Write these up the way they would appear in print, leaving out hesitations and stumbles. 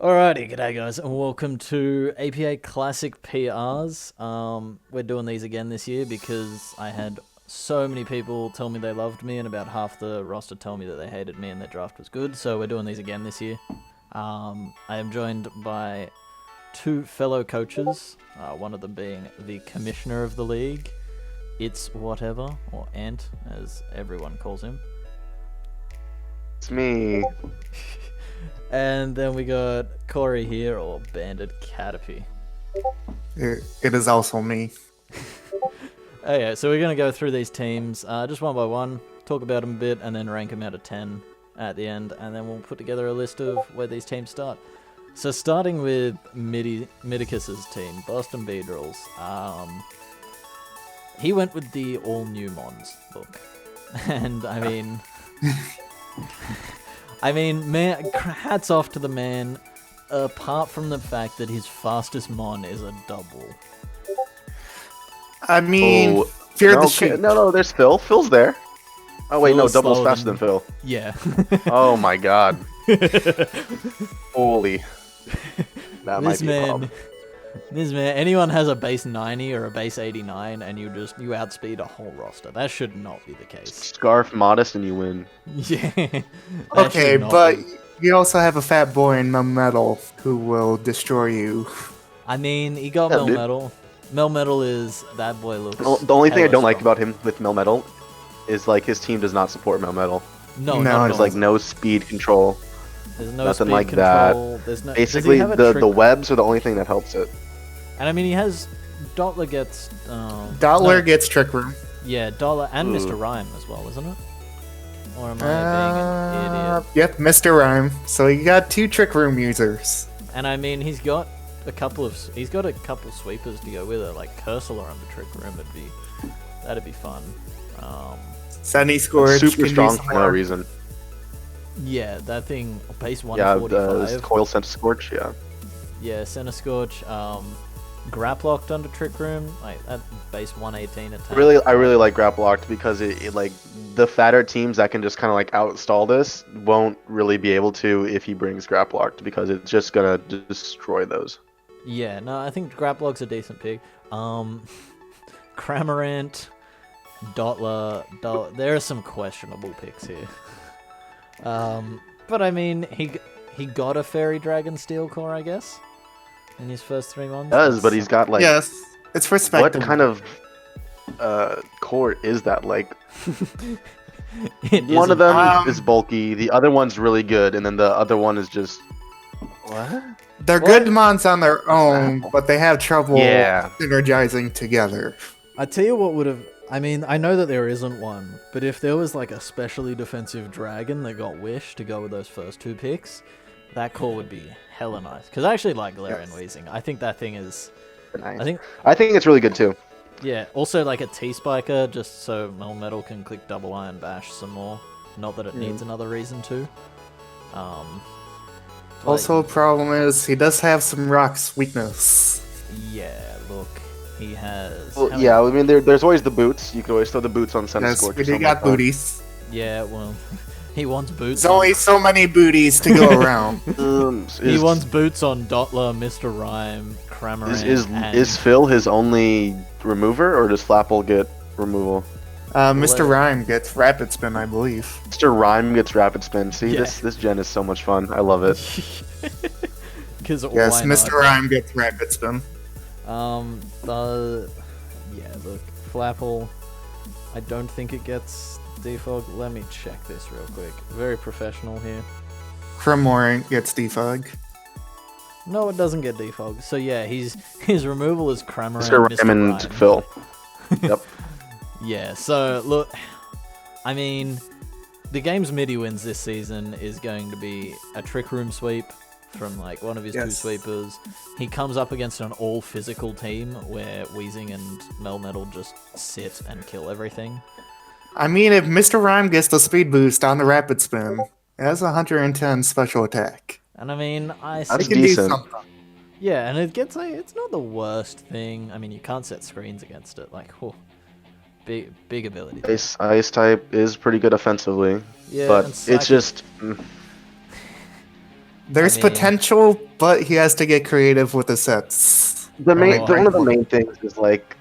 Alrighty, g'day guys, and welcome to APA Classic PRs. We're doing these again this year because I had so many people tell me they loved me, and about half the roster tell me that they hated me and their draft was good. So we're doing these again this year. I am joined by two fellow coaches, one of them being the commissioner of the league. It's whatever, or Ant, as everyone calls him. It's me. And then we got Corey here, or Bandit Caterpie. It is also me. Okay, so we're going to go through these teams just one by one, talk about them a bit, and then rank them out of 10 at the end, and then we'll put together a list of where these teams start. So starting with Midicus's team, Boston Beedrills. He went with the all-new Mons look. And, I mean, man, hats off to the man, apart from the fact that his fastest Mon is a double. I mean, Oh, fear no, the okay, sheep. no, there's Phil. Phil's there. Oh wait, Phil no, is Double's slower faster than Phil. Yeah. Oh my god. Holy. That might This be a problem. man, anyone has a base 90 or a base 89 and you outspeed a whole roster. That should not be the case. Scarf modest and you win. Yeah. that Okay, should not but be. you also have a fat boy in Metal who will destroy you. I mean, he got Yeah, dude. Melmetal. Melmetal is, that boy looks The only thing I hella don't like strong. about him with Melmetal is like his team does not support Melmetal. No, No, not at it's There's all. like no speed control. There's no nothing speed like that. control. There's no, does he Basically, have a the trick? webs are the only thing that helps it. And I mean, he has, Dottler gets, Dottler no, gets Trick Room. yeah, Dottler and Ooh. Mr. Rhyme as well, isn't it? Or am I being an idiot? Yep, Mr. Rhyme. So you got two Trick Room users. And I mean, he's got a couple sweepers to go with it, like Cursor on the Trick Room. That'd be fun. Sunny Scourge Super can do strong some for no more. reason. Yeah, that thing base Yeah, 145. Coil Scent Scorch, yeah. Yeah, Center Scorch. Grap locked under Trick Room, like that base 118 attack. I really like Grapple Locked because it like the fatter teams that can just kind of like outstall this won't really be able to if he brings Grapple Locked because it's just gonna destroy those. Yeah, no, I think Grap lock's a decent pick. Cramorant, Dottler, there are some questionable picks here. But I mean, he got a Fairy Dragon Steel Core, I guess, in his first 3 months. Does, but he's got like Yes, it's respectable. what kind of core is that? Like one of them is bulky, the other one's really good, and then the other one is just what? They're What? good mons on their own, but they have trouble Yeah. synergizing together. I tell you what would have. I mean, I know that there isn't one, but if there was like a specially defensive dragon that got Wish to go with those first 2 picks, that core would be hella nice. Because I actually like Galarian Yes. Weezing. I think that thing is. Nice. I I think it's really good too. Yeah, also like a T-Spiker, just so Melmetal can click double Iron Bash some more. Not that it needs another reason to. Like, Also, problem is he does have some rocks weakness. yeah, look, he has. Well, how many- yeah, I mean there's always the boots. You could always throw the boots on Center Yes, Scorch. we or do something got like that. booties. Yeah, well, he wants boots. There's only so many booties to go around. He Is- wants boots on Dottler, Mr. Rhyme, Cramorant, and... Is Phil his only remover, or does Flapple get removal? Mr. Rhyme gets Rapid Spin, I believe. Mr. Rhyme gets Rapid Spin. See, Yeah. this gen is so much fun. I love it. Because Yes, Mr. Rhyme gets Rapid Spin. Yeah, look, Flapple, I don't think it gets defog. Let me check this real quick. Very professional here. Cramorant gets Defog. No, it doesn't get defog. So yeah, his removal is Cramorant, Mr. Mr. Rhyme and Rhyme. Phil. Yep. Yeah, so look, I mean, the game's MIDI wins this season is going to be a Trick Room sweep from like one of his 2 Yes. sweepers. He comes up against an all physical team where Weezing and Melmetal just sit and kill everything. I mean, if Mr. Rhyme gets the speed boost on the Rapid Spin, it has 110 special attack. And I mean, That's It can decent. do something. yeah, and it gets like, it's not the worst thing. I mean, you can't set screens against it. Like, whew, big ability. Ice type is pretty good offensively, Yeah, but and it's Psychic- just There's I mean- potential, but he has to get creative with the sets. One of the main things is like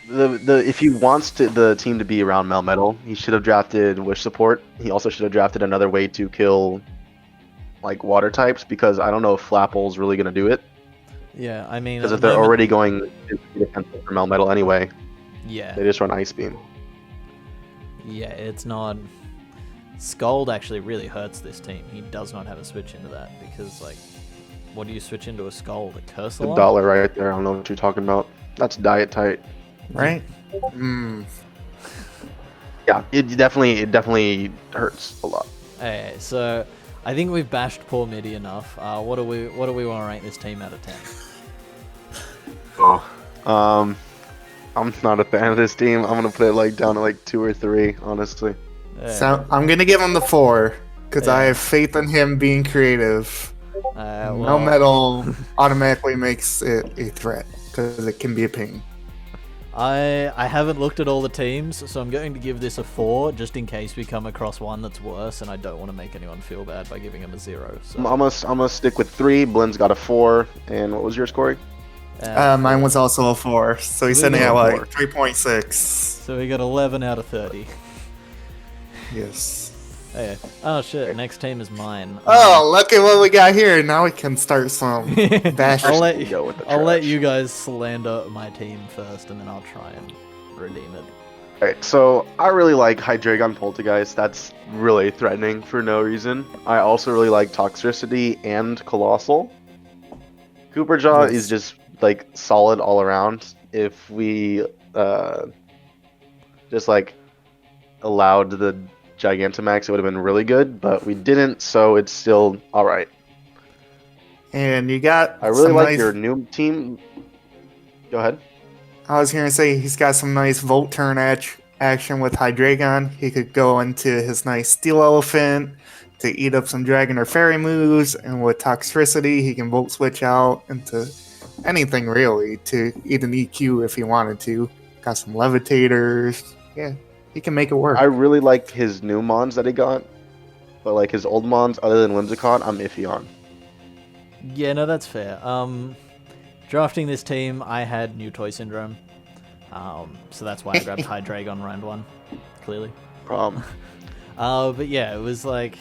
the if he wants the team to be around Melmetal, he should have drafted Wish support. He also should have drafted another way to kill like water types, because I don't know if Flapple's really gonna do it. Yeah, I mean, Because at if the they're moment- already going defensive for Melmetal anyway, yeah, they just run Ice Beam. yeah, it's not. Scald actually really hurts this team. He does not have a switch into that because, like, what do you switch into a Scald? A Curse The Alarm? dollar right there. I don't know what you're talking about. That's diet tight. Right? Mm. Yeah, it definitely hurts a lot. Okay, so I think we've bashed poor Midi enough. What do we want to rank this team out of 10? Oh, I'm not a fan of this team. I'm gonna put it like down to like 2 or 3, honestly. So I'm gonna give him the 4 because I Yeah. have faith in him being creative. well, No metal automatically makes it a threat because it can be a pain. I haven't looked at all the teams, so I'm going to give this a 4 just in case we come across one that's worse, and I don't want to make anyone feel bad by giving him a 0. So I'm gonna stick with 3. Blend's got a 4, and what was yours, Corey? Mine was also a 4, so he's sitting at like 3.6. So we got 11 out of 30. Yes. Okay. Oh shit! Next team is mine. Oh, look at what we got here. Now we can start some bash. I'll let Go with the I'll let trash. you guys slander my team first, and then I'll try and redeem it. Alright, so I really like Hydreigon Poltergeist. That's really threatening for no reason. I also really like Toxtricity and Colossal. Cooperjaw Yes. is just like solid all around. If we just like allowed the Gigantamax, it would have been really good, but we didn't, so it's still alright. And you got I really some like nice, your new team. Go ahead. I was going to say he's got some nice Volt Turn action with Hydreigon. He could go into his nice Steel Elephant to eat up some Dragon or Fairy moves, and with Toxtricity, he can Volt Switch out into anything really to eat an EQ if he wanted to. Got some Levitators. Yeah, he can make it work. I really like his new Mons that he got, but like his old Mons, other than Whimsicott, I'm iffy on. Yeah, no, that's fair. Drafting this team, I had New Toy Syndrome, so that's why I grabbed Hydreigon round 1. Clearly. But yeah, it was like,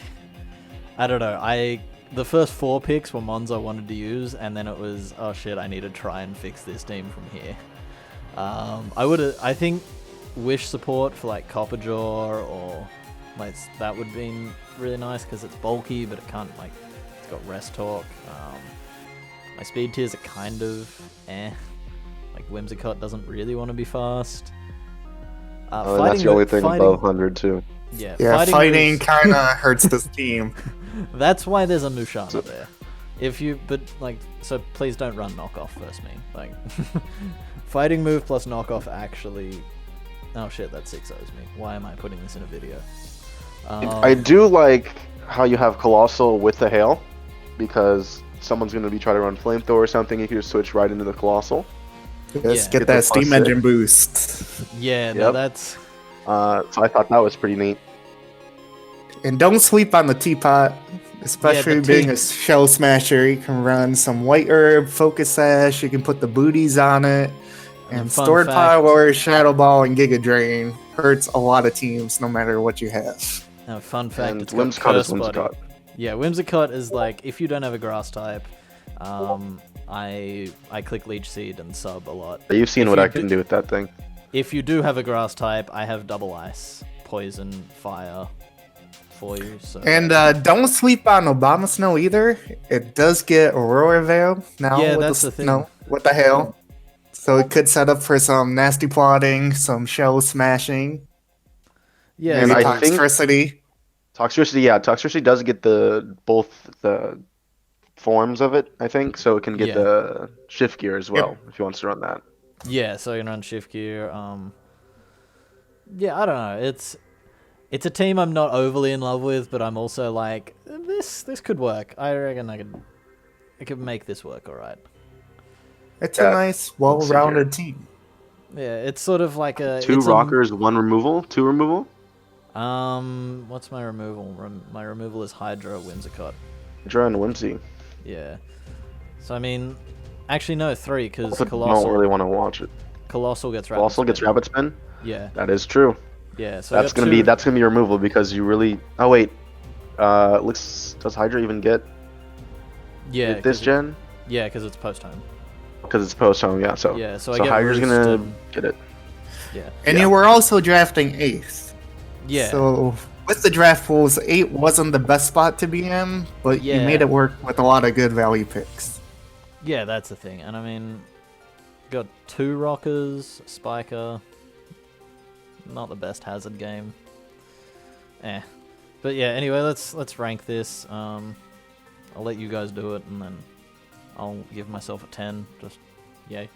I don't know. The first 4 picks were Mons I wanted to use, and then it was, oh shit, I need to try and fix this team from here. I think Wish support for like Copperjaw or like that would have been really nice because it's bulky, but it can't like, it's got Rest Talk. My speed tiers are kind of like Whimsicott doesn't really want to be fast. And that's the only thing above 100 too. Yeah, yeah, fighting moves- kind of hurts this team. That's why there's a Mushana there. But like, so please don't run knockoff first, me. Like, fighting move plus knockoff actually. Oh shit, that 6-0s me. Why am I putting this in a video? I do like how you have Colossal with the Hail, because someone's going to be trying to run Flamethrower or something, you can just switch right into the Colossal. Just Yeah. get Get the that steam plus engine boost. Yeah, no, Yep. that's So I thought that was pretty neat. And don't sleep on the teapot, especially the being tea- a shell smasher. You can run some white herb, focus sash, you can put the booties on it. And fun stored fact- power, Shadow Ball, and Giga Drain hurts a lot of teams no matter what you have. fun fact. And It's got Whimsicott is Curse Body. Whimsicott. Yeah, Whimsicott is like, if you don't have a grass type, I click Leech Seed and sub a lot. You've seen If what you I can do with that thing. If you do have a grass type, I have double ice, poison, fire for you. So And don't sleep on Obama Snow either. It does get Aurora Veil now Yeah, with that's the thing. snow, with the hail. So it could set up for some nasty plotting, some shell smashing, yeah, And maybe I think- Toxtricity. Toxtricity does get both the forms of it, I think, so it can get Yeah. the shift gear as well if he wants to run that. yeah. So you can run shift gear. Yeah, I don't know. It's a team I'm not overly in love with, but I'm also like, this could work. I reckon I could make this work all right. It's Yeah, a nice, well-rounded team. Yeah, it's sort of like a Two it's a- rockers, one removal, two removal. What's my removal? My removal is Hydra Whimsicott. Hydra and Whimsy. Yeah. So I mean, actually no, 3 because I don't really want to watch it. Colossal gets Rapid Colossal gets Spin. Rapid Spin. Yeah. That is true. Yeah. So I That's got gonna be two- that's gonna be removal because you really. Oh wait. Does Hydra even get yeah this gen? Yeah, because it's post home. Because it's post home, yeah. So Yeah. So I so get Hydra's Roost gonna and- get it. Yeah. And Yeah. you were also drafting 8th. Yeah. So with the draft pools, 8 wasn't the best spot to be in, but you Yeah. made it work with a lot of good value picks. Yeah, that's the thing. And I mean, got 2 rockers, Spiker. Not the best hazard game. But yeah, anyway, let's rank this. I'll let you guys do it, and then I'll give myself a 10. Just yay.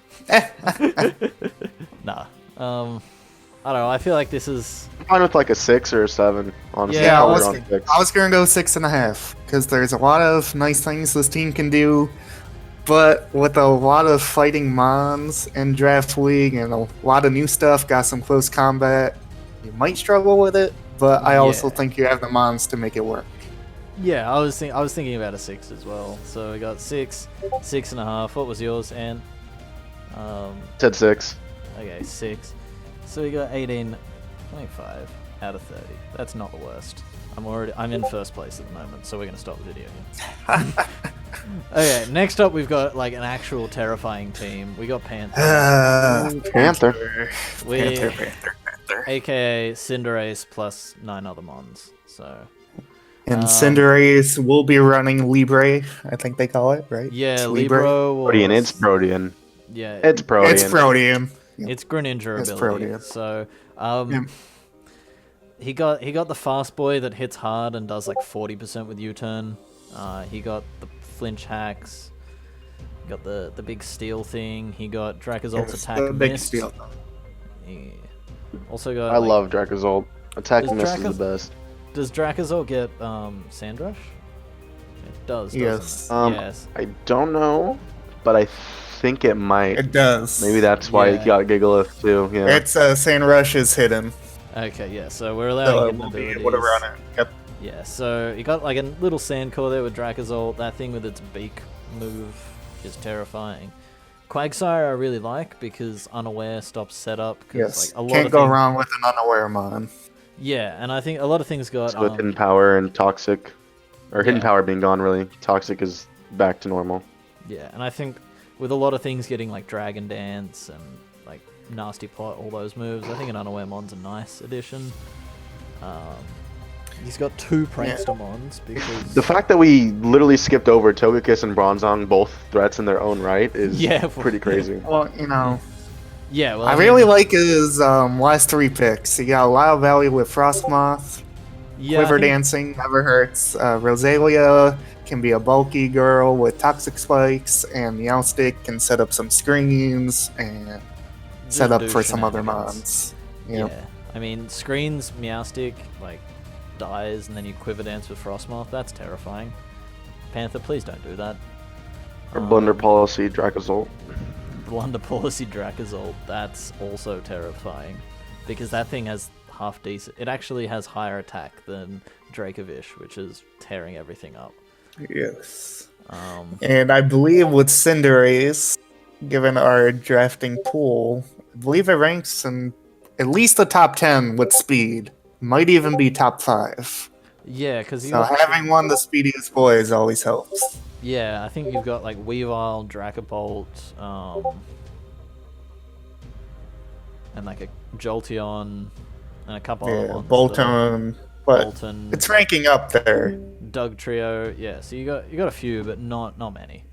Nah. I don't know. I feel like this is. I'm fine with like a 6 or a 7. Honestly, Yeah, I Probably was, around 6. I was going to go 6.5 because there's a lot of nice things this team can do, but with a lot of fighting mons and draft league and a lot of new stuff, got some close combat, you might struggle with it. But I also Yeah. think you have the mons to make it work. Yeah, I was thinking about a 6 as well. So we got 6, 6.5. What was yours, Ann? Said 6. Okay, 6. So we got 18.5 out of 30. That's not the worst. I'm in first place at the moment, so we're gonna stop the video here. Okay, next up we've got like an actual terrifying team. We got Panther. Panther. We, Panther. aka Cinderace plus 9 other mons. So And Cinderace will be running Libre, I think they call it, right? yeah, It's Libro was, Protean. It's Protean. yeah, It's Protean. It's Protean. it's Greninja It's ability. Protean. So Yeah. he got the fast boy that hits hard and does like 40% with U-turn. He got the flinch hacks. He got the big steel thing. He got Dracozolt's Yes, attack the big missed. steal. He also got. I like, love Dracozolt. Attack Is miss is Dracoz- the best. Does Dracozolt get Sandrush? It does. Yes. Doesn't it? Yes. I don't know, but I think it might. It does. Maybe that's why Yeah. he got Gigalith too. Yeah. It's Sandrush is hidden. Okay. Yeah. So we're So allowing it him will be abilities. able to run it. Yep. Yeah, so you got like a little sand core there with Dracozolt. That thing with its beak move is terrifying. Quagsire I really like because unaware stops setup. Cause, Yes. like, a lot Can't of go things- wrong with an unaware mon. Yeah, and I think a lot of things got. So with hidden power and toxic, or hidden Yeah. power being gone, really, toxic is back to normal. Yeah, and I think with a lot of things getting like Dragon Dance and like Nasty Plot, all those moves, I think an unaware mon's a nice addition. He's got 2 Prankster mons because. The fact that we literally skipped over Togekiss and Bronzong, both threats in their own right, is Yeah, pretty crazy. Well, you know, Yeah, well, I really like his last 3 picks. He got a lot of value with Frostmoth. yeah, I Quiver think- Dancing never hurts. Rosalia can be a bulky girl with Toxic Spikes, and Meowstic can set up some screens and set just up do for some other shenanigans. mons. Yeah. Yep. I mean, screens Meowstic like dies and then you Quiver Dance with Frostmoth. That's terrifying. Panther, please don't do that. Or Blunder Policy, Dracozolt. Blunder Policy Dracozolt. That's also terrifying because that thing has half decent. It actually has higher attack than Dracovish, which is tearing everything up. Yes. Um, And I believe with Cinderace, given our drafting pool, I believe it ranks in at least the top 10 with speed. Might even be top 5. yeah, because So having one the speediest boys always helps. yeah, I think you've got like Weavile, Dracobolt, and like a Jolteon, and a couple other Yeah, ones. Bolton. But Bolton, it's ranking up there. Doug Trio. Yeah, so you got a few, but not many.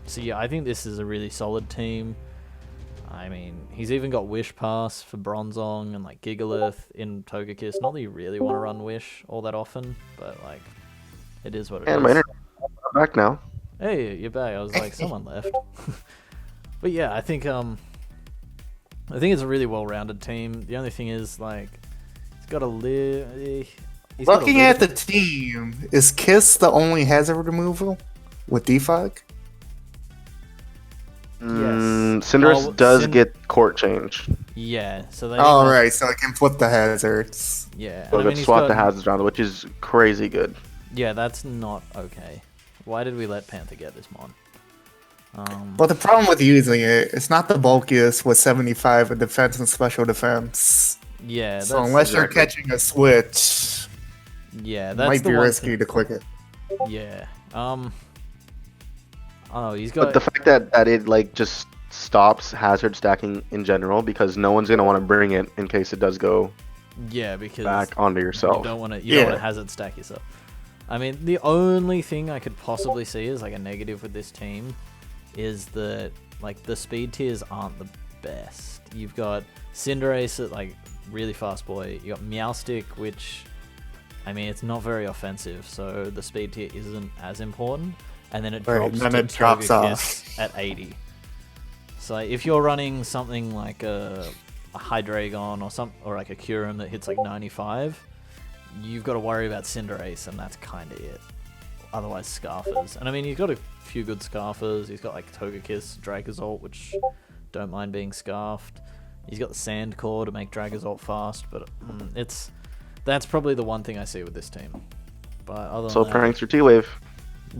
So yeah, I think this is a really solid team. I mean, he's even got Wish Pass for Bronzong and like Gigalith in Togekiss. Not that you really want to run Wish all that often, but like, it is what it is. And my internet back now. Hey, you're back. I was like, someone left. But yeah, I think it's a really well-rounded team. The only thing is like, he's got a Looking at the team, is Kiss the only hazard removal with Defog? Cinderace Oh, does get court change. yeah. So they Oh, right, so I can flip the hazards. Yeah, So and I mean, it he's swap the got- hazards around, which is crazy good. Yeah, that's not okay. Why did we let Panther get this mon? But the problem with using it, it's not the bulkiest with 75 in defense and special defense. Yeah, So that's unless you're exactly. catching a switch, yeah, it that's might the be one risky thing. to click it. Yeah. Oh, he's But got. the fact that it like just stops hazard stacking in general because no one's gonna want to bring it in case it does go Yeah, because back onto you yourself. don't want to. You don't want Yeah. to hazard stack yourself. I mean, the only thing I could possibly see as like a negative with this team is that like the speed tiers aren't the best. You've got Cinderace at like really fast boy. You got Meowstic, which I mean it's not very offensive, so the speed tier isn't as important. And then it Right, drops then to it drops Togekiss at 80. So if you're running something like a Hydreigon or like a Kyurem that hits like 95, you've got to worry about Cinderace, and that's kind of it. Otherwise, Scarfers. And I mean, he's got a few good Scarfers. He's got like Togekiss, Dragozolt, which don't mind being scarfed. He's got the Sand Core to make Dragozolt fast, but that's probably the one thing I see with this team. But other So than that, pranks or T-Wave.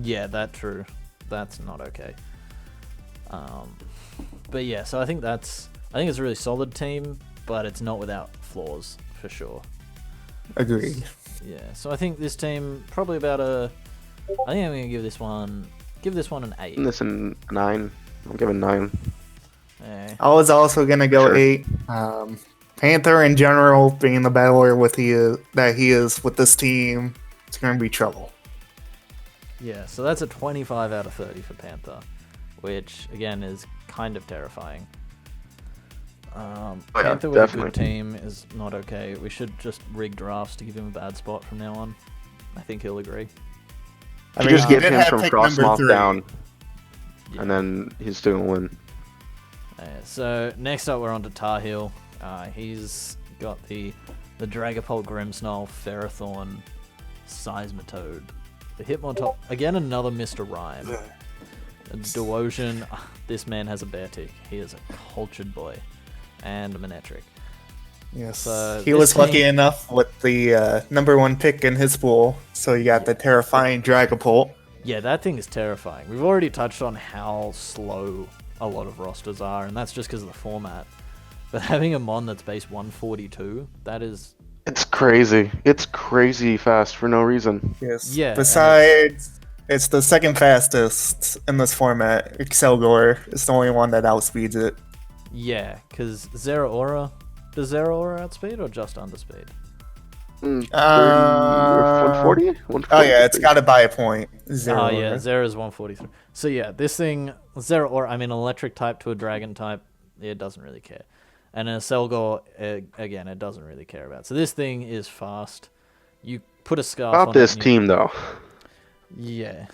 yeah, that's true. That's not okay. But yeah, so I think it's a really solid team, but it's not without flaws for sure. Agreed. Yeah, so I think this team probably about I think I'm gonna give this one an 8. Isn't this in 9? I'm giving 9. Eh, I was also gonna go Sure. 8. Panther in general, being the battler that he is with this team, it's gonna be trouble. yeah, so that's a 25 out of 30 for Panther, which again is kind of terrifying. yeah, Panther with a definitely. good team is not okay. We should just rig drafts to give him a bad spot from now on. I think he'll agree. I You mean, just he get did him have from pick cross number moth 3. down, Yeah. and then he's still gonna win. So next up we're on to Tar Heel. He's got the Dragapult, Grimmsnarl, Ferrothorn, Seismitoad. The Hitmontop, again another Mr. Rhyme. Duosion, this man has a bear tick. He is a cultured boy. And a Manectric. Yes, So he this was lucky team- enough with the number 1 pick in his pool, so you got the terrifying Dragapult. Yeah, that thing is terrifying. We've already touched on how slow a lot of rosters are, and that's just because of the format. But having a mon that's base 142, that is... It's crazy. It's crazy fast for no reason. Yes. Yeah, and Besides, it's the second fastest in this format. Excelgor is the only one that outspeeds it. Yeah, because Zeraora... Does Zeraora outspeed or just underspeed? 30 or 140? Oh yeah, it's got to buy a point. Zero. Oh yeah, Zera's 143. So yeah, this thing, Zeraora, I mean electric type to a dragon type, it doesn't really care. And a Selgor, again, it doesn't really care about. So this thing is fast. You put a scarf on About this it and team though. Yeah.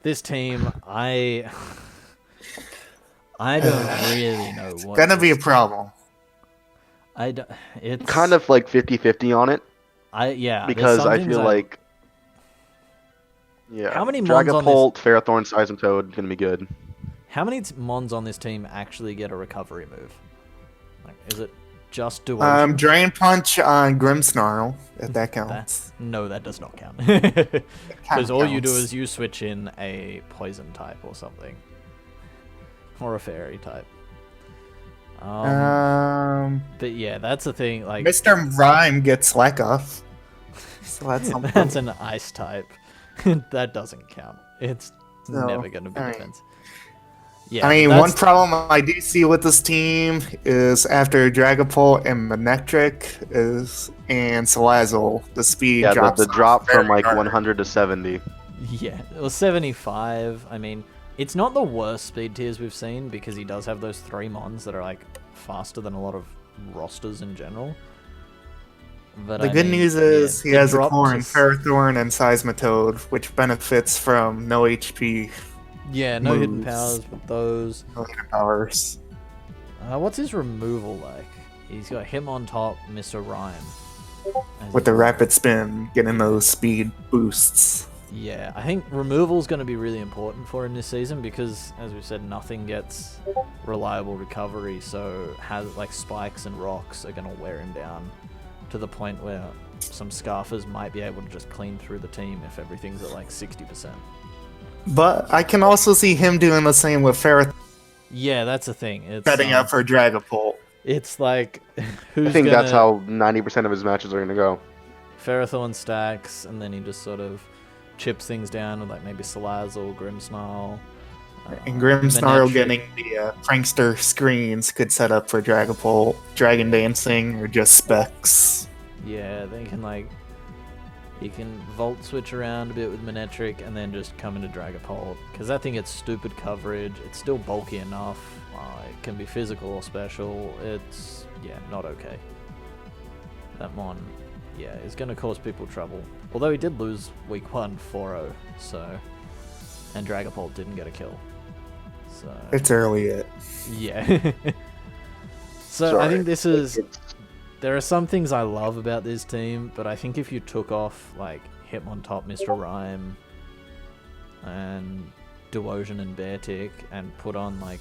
This team, I don't really know what... Gonna be a this- problem. I don't, it's... Kind of like 50-50 on it yeah. there's because some I things feel like yeah. How many mons on this- Dragapult, Ferrothorn, Seismitoad gonna be good. How many mons on this team actually get a recovery move? Like, is it just Duosion? Drain Punch on Grimmsnarl, if that counts. No, that does not count. Kinda Because all you do counts. is you switch in a poison type or something. Or a fairy type. But yeah, that's the thing. Like, Mr. Rhyme gets Slack Off. So that's something. that's an ice type. That doesn't count. It's No, never going to be alright. defense. Yeah, I mean, that's- one problem I do see with this team is after Dragapult and Manectric and Salazzle, the speed Yeah, drops the off drop from very like hard. 100 to 70. Yeah, well, 75. I mean, it's not the worst speed tiers we've seen because he does have those 3 mons that are like faster than a lot of rosters in general. But The I good mean, news is yeah, he the has a drop core in to- Ferrothorn and Seismitoad, which benefits from no HP, Yeah, no hidden moves. powers with those. no hidden powers. What's his removal like? He's got him on top, Mr. Rhyme. As With he- the rapid spin, getting those speed boosts. Yeah, I think removal's going to be really important for him this season because, as we said, nothing gets reliable recovery. So, has like spikes and rocks are going to wear him down. to the point where some Scarfers might be able to just clean through the team if everything's at like 60%. But I can also see him doing the same with Ferrothorn Yeah, that's the thing. It's setting up for Dragapult. It's like who's I think gonna, that's how 90% of his matches are going to go. Ferrothorn stacks, and then he just sort of chips things down with like maybe Salazzle, Grimmsnarl. And Grimmsnarl Manectric. getting the Prankster screens could set up for Dragapult, Dragon Dancing, or just Specs. Yeah, they can like he can Volt switch around a bit with Manectric and then just come into Dragapult because that thing gets stupid coverage. It's still bulky enough. It can be physical or special. It's not okay. That mon, is gonna cause people trouble. Although he did lose week 1 4-0, so and Dragapult didn't get a kill. So It's early yet. yeah. So I Sorry. think this is. There are some things I love about this team, but I think if you took off like Hitmontop, Mr. Rhyme, and Duosion and Beartick, and put on like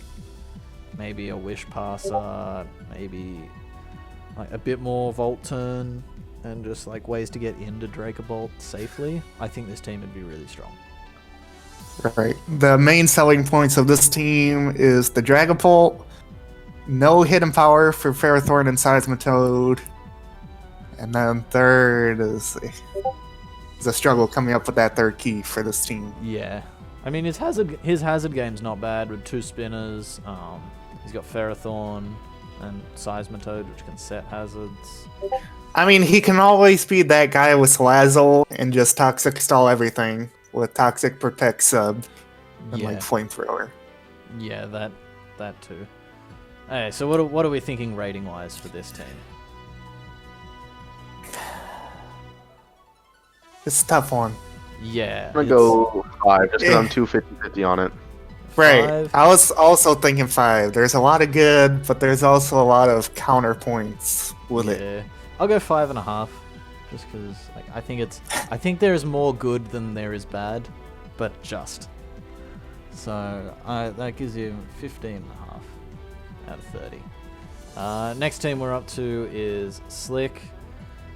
maybe a Wish Passer, maybe like a bit more Volt Turn, and just like ways to get into Dragapult safely, I think this team would be really strong. Right. The main selling points of this team is the Dragapult, no hidden power for Ferrothorn and Seismitoad, and then third is a struggle coming up with that third key for this team. Yeah, I mean his hazard game's not bad with 2 spinners. He's got Ferrothorn and Seismitoad, which can set hazards. I mean, he can always be that guy with Salazzle and just Toxic Stall everything with Toxic Protect Sub and like Flamethrower. Yeah, that too. Okay, so what are we thinking rating wise for this team? It's a tough one. Yeah, I'm going to go 5 just because I'm 250-50 on it. Right. 5. I was also thinking 5. There's a lot of good, but there's also a lot of counterpoints with it. Yeah, I'll go 5.5, just because like I think there is more good than there is bad, but just. So that gives you 15.5 out of 30. Next team we're up to is Slick,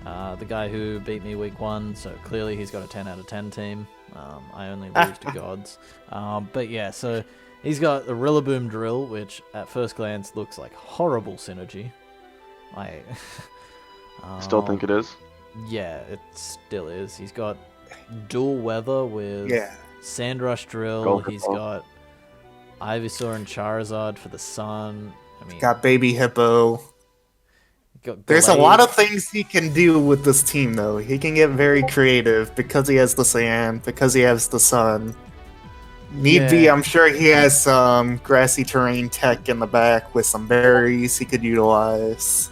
the guy who beat me week 1. So clearly he's got a 10 out of 10 team. I only lose to gods. But yeah, so he's got the Rillaboom Drill, which at first glance looks like horrible synergy. Still think it is. Yeah, it still is. He's got dual weather with Sandrush Drill. Golden He's Ball. got Ivysaur and Charizard for the sun. I mean, Got Baby Hippo. got There's a Glade. lot of things he can do with this team, though. He can get very creative because he has the sand, because he has the sun. Need be, Yeah. I'm sure he has some grassy terrain tech in the back with some berries he could utilize.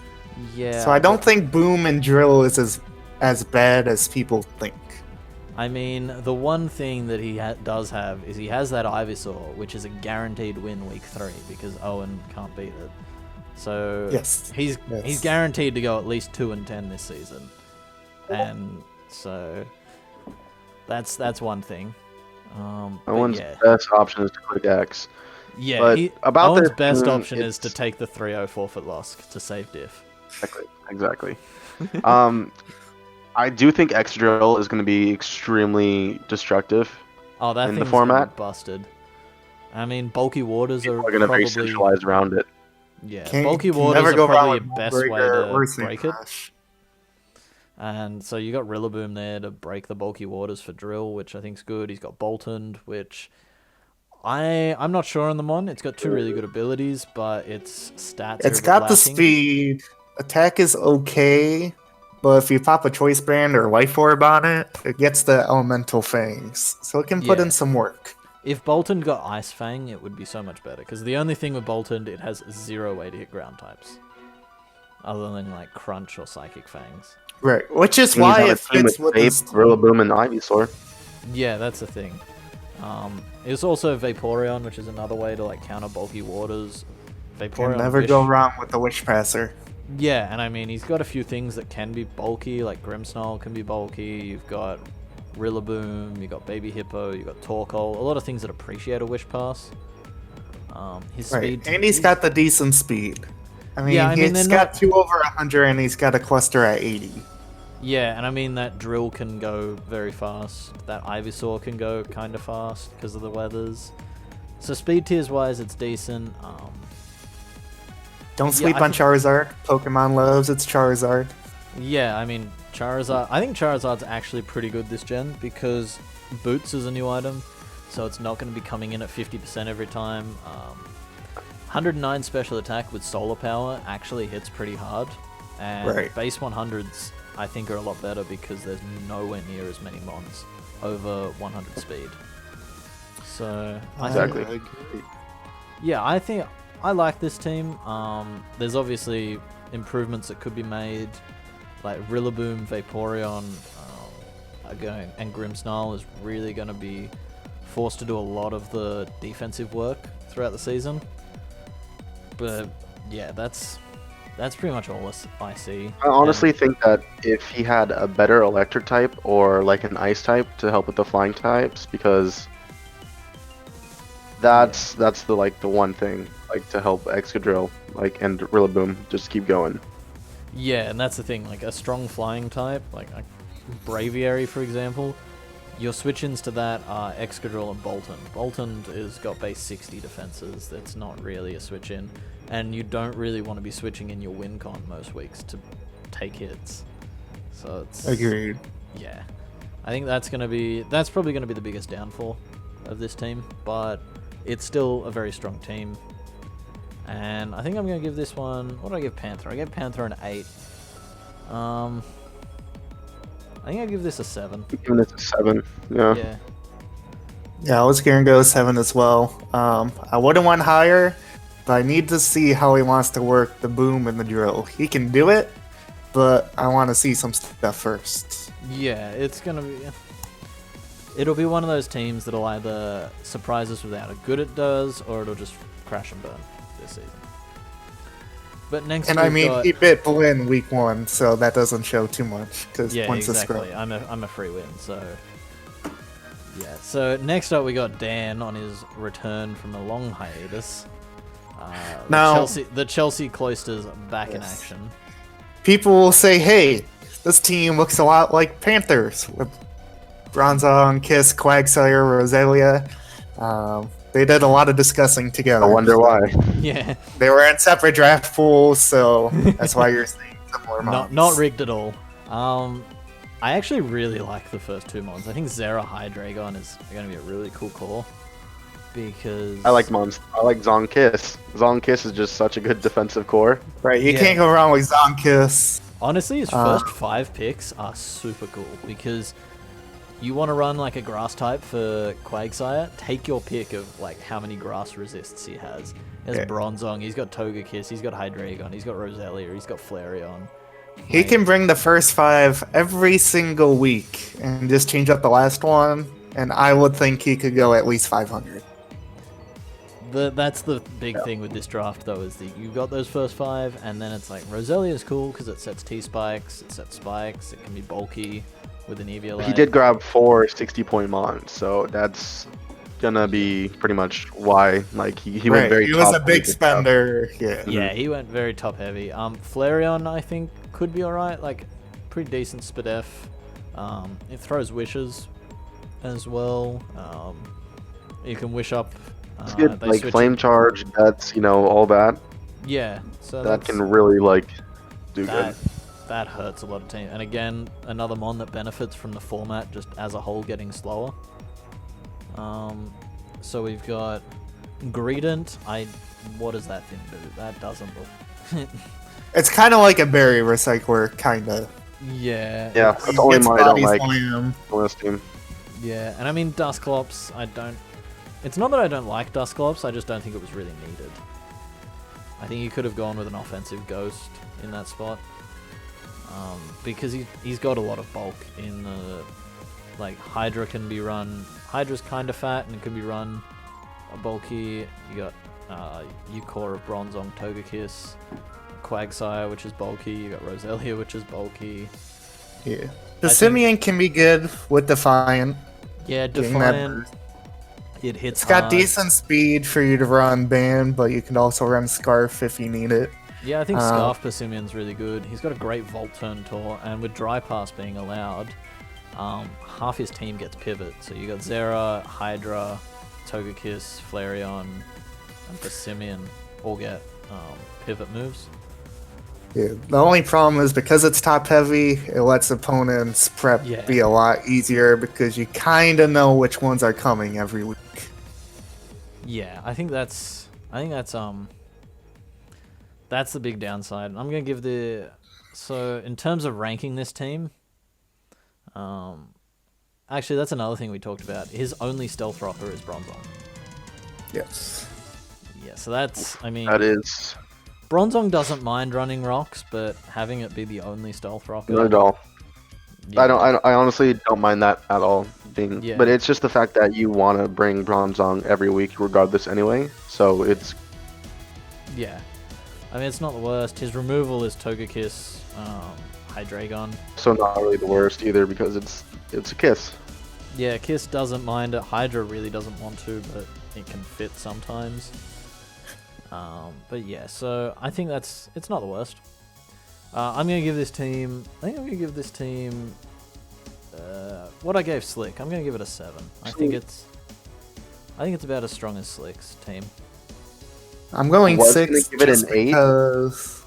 Yeah. So I don't but- think Boom and Drill is as bad as people think. I mean, the one thing that he does have is he has that Ivysaur, which is a guaranteed win week 3 because Owen can't beat it. So Yes. he's Yes. guaranteed to go at least 2-10 this season, and so that's one thing. But Owen's yeah, best option is to click X. yeah. but about Owen's this best team, option is to it's- take the 3-0 forfeit loss to save diff. Exactly. I do think X Drill is going to be extremely destructive. Oh, that In the thing's gonna be format? busted. I mean, bulky waters People are are going to very probably centralized around it. yeah. Can't- Bulky can waters never are go wrong probably with the best way Breaker to or break it. Sandclash. And so you got Rillaboom there to break the bulky waters for Drill, which I think's good. He's got Boltund, which I'm not sure on the mon. It's got 2 really good abilities, but its stats. It's are a bit got the lacking. speed. Attack is okay, but if you pop a Choice Band or Life Orb on it, it gets the Elemental Fangs. So it can put Yeah. in some work. If Boltund got Ice Fang, it would be so much better. Because the only thing with Boltund, it has 0 way to hit ground types, other than like Crunch or Psychic Fangs. Right, which is He's why on a it team fits with with this. Vape, Rillaboom, and Ivysaur. Yeah, that's the thing. It's also Vaporeon, which is another way to like counter bulky waters. Vaporeon Can never Wish- go wrong with the Witch Passer. Yeah, and I mean, he's got a few things that can be bulky, like Grimmsnarl can be bulky, you've got Rillaboom, you've got Baby Hippo, you've got Torkoal, a lot of things that appreciate a Wish Pass. His Right, speed... and he's got the decent speed. I mean, Yeah, I mean, he's they're got not- 2 over 100 and he's got a cluster at 80. Yeah, and I mean that drill can go very fast. That Ivysaur can go kind of fast because of the weathers. So speed tiers wise, it's decent. Don't Yeah, sleep I on Charizard. Pokemon loves its Charizard. Yeah, I mean Charizard. I think Charizard's actually pretty good this gen because Boots is a new item, so it's not going to be coming in at 50% every time. 109 special attack with solar power actually hits pretty hard, and Right. base 100s I think are a lot better because there's nowhere near as many mons over 100 speed. So I think, Exactly. yeah, I think I like this team. There's obviously improvements that could be made, like Rillaboom, Vaporeon, are going, and Grimmsnarl is really going to be forced to do a lot of the defensive work throughout the season. But yeah, that's pretty much all I see. I honestly think that if he had a better electric type or like an ice type to help with the flying types, because that's the one thing like to help Excadrill and Rillaboom just keep going. Yeah, and that's the thing, like a strong flying type, like a Braviary for example, your switch-ins to that are Excadrill and Bolton. Bolton is got base 60 defenses, that's not really a switch-in, and you don't really want to be switching in your Wincon most weeks to take hits. So it's... Agreed. Yeah. I think that's probably going to be the biggest downfall of this team, but it's still a very strong team. And I think I'm going to give this one... What do I give Panther? I gave Panther an 8. I think I'll give this a 7. Giving this a 7. Yeah. Yeah. Yeah, I was going to go 7 as well. I wouldn't want higher, but I need to see how he wants to work the boom and the drill. He can do it, but I want to see some stuff first. Yeah, it's going to be... It'll be one of those teams that'll either surprise us with how good it does, or it'll just crash and burn this season. But next And I we've mean, got... he bit Blinn week 1, so that doesn't show too much, because Yeah, Blinn's a exactly. scrub. I'm a free win, so... Yeah, so next up we got Dan on his return from a long hiatus. Now- The Chelsea Cloisters back in Yes. action. People will say, hey, this team looks a lot like Panthers, with Bronzong, Kiss, Quagsire, Roselia. They did a lot of discussing together. I wonder why. Yeah, They were in separate draft pools, so that's why you're seeing similar mons. not rigged at all. I actually really like the first two mons. I think Zera Hydreigon is going to be a really cool core because I like Zong Kiss. Zong Kiss is just such a good defensive core. Right, you Yeah. can't go wrong with Zonkiss. honestly his first 5 picks are super cool because you want to run like a grass type for Quagsire, take your pick of like how many grass resists he has. He has Yeah. Bronzong, he's got Togekiss, he's got Hydreigon, he's got Roselia, he's got Flareon. He can bring the first 5 every single week and just change up the last one, and I would think he could go at least 500. That's the big thing with this draft though, is that you've got those first 5 and then it's like Roselia is cool because it sets T-spikes, it sets spikes, it can be bulky with an Eviolite. He did grab 4 60-point mons, so that's gonna be pretty much why he went very he was top a big heavy. spender. Yeah. Yeah, he went very top heavy. Flareon I think could be alright, like pretty decent Spadef. It throws wishes as well. You can wish up. It's good, they like switch flame it- charge, that's all that. Yeah, so That that's, can really do that good. that hurts a lot of teams. And again, another mon that benefits from the format just as a whole getting slower. So we've got Greedent. What does that thing do? That doesn't look. It's kind of like a berry recycler, kind of. Yeah. Yeah, that's the only mon I don't like Slam. on this team. Yeah, and I mean Dusclops, I don't... It's not that I don't like Dusclops, I just don't think it was really needed. I think you could have gone with an offensive Ghost in that spot. Because he's got a lot of bulk in the... Like, Hydra can be run... Hydra's kind of fat and it can be run bulky. You got Eucor of Bronzong, Togekiss, Quagsire, which is bulky. You got Roselia, which is bulky. Yeah. The I think- Simeon can be good with Defiant. Yeah, Getting that Defiant. burst. It hits It's got hard. decent speed for you to run Band, but you can also run Scarf if you need it. Yeah, I think Uh, Scarf Persimion's really good. He's got a great Volt Turn Tour, and with Dry Pass being allowed, half his team gets Pivot. So you got Zera, Hydra, Togekiss, Flareon, and Persimmon all get Pivot moves. Yeah, the only problem is because it's top heavy, it lets opponents prep Yeah. be a lot easier because you kind of know which ones are coming every week. Yeah, I think that's the big downside. I'm gonna give so in terms of ranking this team, actually that's another thing we talked about. His only stealth rocker is Bronzong. Yes. Yeah, so that's, I mean, That is Bronzong doesn't mind running rocks, but having it be the only stealth rocker. not at all. yeah, I honestly don't mind that at all. Yeah. But it's just the fact that you want to bring Bronzong every week, regardless, anyway. So it's Yeah, I mean it's not the worst. His removal is Togekiss, Hydreigon. so not really the worst either because it's a kiss. Yeah, Kiss doesn't mind it. Hydra really doesn't want to, but it can fit sometimes. But yeah, so I think it's not the worst. I'm gonna give this team. I think I'm gonna give this team what I gave Slick. I'm gonna give it a 7. I think it's about as strong as Slick's team. I'm going Was 6 gonna give it just an 8. because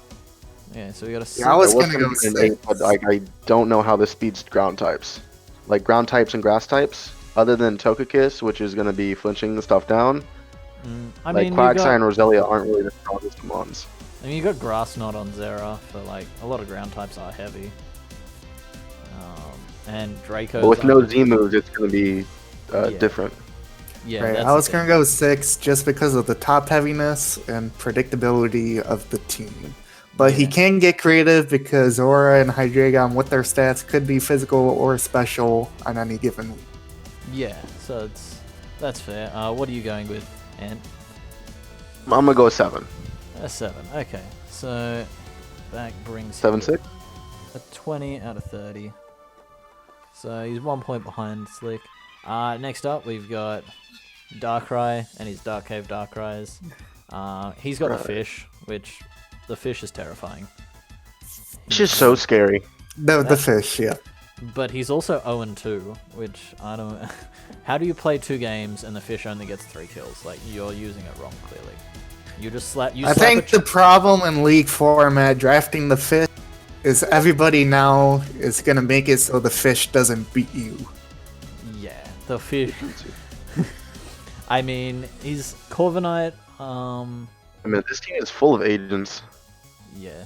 Yeah, so we got a 6. Yeah, I was I was gonna go gonna give it an 8, but I don't know how this speeds ground types. Like ground types and grass types, other than Togekiss, which is gonna be flinching the stuff down. I Like mean, Quagsire and Roselia aren't really the strongest ones. you got Grass Knot on Zera for like a lot of ground types are heavy. And Draco. But with no Z moves, it's gonna be Yeah. different. Yeah, right, that's I was the going to go 6 just because of the top heaviness and predictability of the team. But he Yeah. can get creative because Aura and Hydreigon with their stats could be physical or special on any given week. Yeah, so that's fair. What are you going with, Ant? I'm gonna go 7. A 7. Okay, so that brings 7-6. a 20 out of 30. So he's 1 point behind Slick. Next up, we've got Darkrai and his Dark Cave Darkrai's. He's got the fish, which the fish is terrifying. It's just so scary. The fish, yeah. But he's also 0-2, which I don't. How do you play 2 games and the fish only gets 3 kills? Like you're using it wrong, clearly. You just slap. I think the problem in League format drafting the fish is everybody now is going to make it so the fish doesn't beat you. Yeah, the fish. I mean, he's Corviknight. I mean, this team is full of agents. Yeah,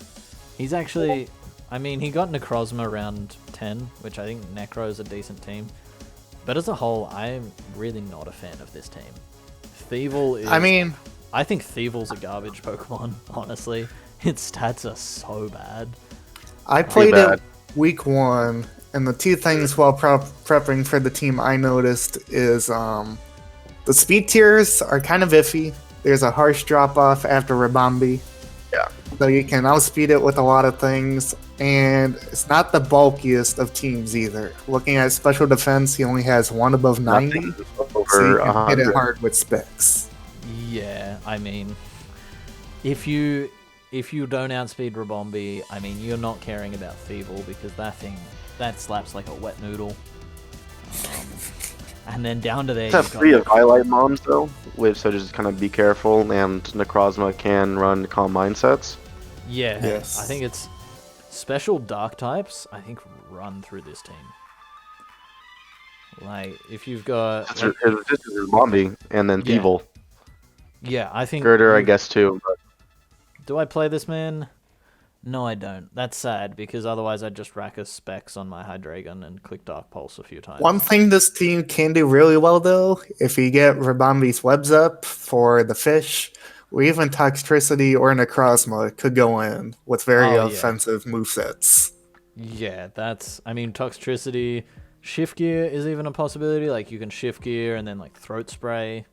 he's actually. I mean, he got Necrozma round 10, which I think Necro is a decent team. But as a whole, I'm really not a fan of this team. Thievul is. I think Thievul's a garbage Pokemon, honestly. Its stats are so bad. I played bad. it week 1, and the 2 things while prepping for the team I noticed is the speed tiers are kind of iffy. There's a harsh drop off after Rabambi. Yeah. So you can outspeed it with a lot of things, and it's not the bulkiest of teams either. Looking at special defense, he only has 1 above 90, Nothing so you over can hit 100. it hard with specs. Yeah, I mean, if you don't outspeed Rabombi, I mean, you're not caring about Thievul because that slaps like a wet noodle. And then down to there, It's have you've got 3 of Highlight Moms though, which so just kind of be careful. And Necrozma can run Calm Mindsets. Yeah, Yes. I think it's special dark types. I think run through this team. Like if you've got, This is Bombi and then Yeah. Thievul. yeah, I think Girder, I guess too. But Do I play this man? No, I don't. That's sad because otherwise I'd just rack a specs on my Hydreigon and click Dark Pulse a few times. One thing this team can do really well, though, if you get Rabambi's webs up for the fish, or even Toxtricity or Necrozma could go in with very Oh, yeah. offensive movesets. Yeah, I mean, Toxtricity, Shift Gear is even a possibility. Like, you can Shift Gear and then, like, Throat Spray.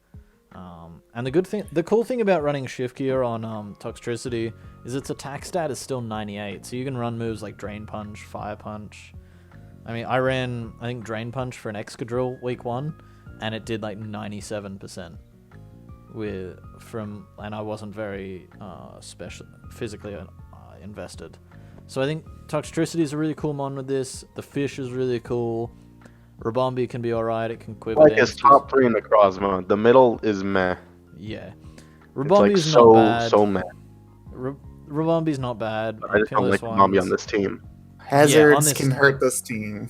And the cool thing about running Shift Gear on Toxtricity is its attack stat is still 98, so you can run moves like Drain Punch, Fire Punch. I mean, I ran, I think, Drain Punch for an Excadrill week 1, and it did, like, 97%. and I wasn't very physically invested. So I think Toxtricity is a really cool mon with this. The fish is really cool. Rabombi can be alright. It can quiver. Like his top 3 in the Necrozma. The middle is meh. Yeah. It's like Rabombi's not bad. so meh. Rabombi's not bad. I just don't like Rabombi on this team. Hazards can hurt this team.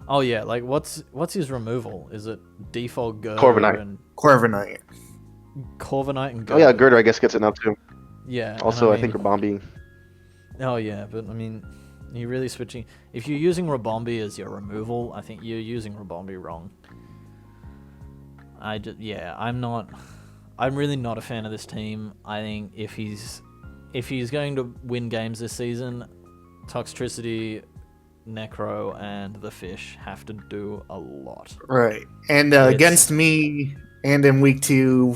Oh yeah, like what's his removal? Is it default Girder Corviknight. and Corviknight. Corviknight and Girder? Oh yeah, Girder I guess gets it now too. Yeah. Also, I I think Rabombi. Oh yeah, but I mean, you're really switching. If you're using Rabombi as your removal, I think you're using Rabombi wrong. I'm really not a fan of this team. I think if he's going to win games this season, Toxtricity, Necro, and the Fish have to do a lot. Right. And against me, and in week 2,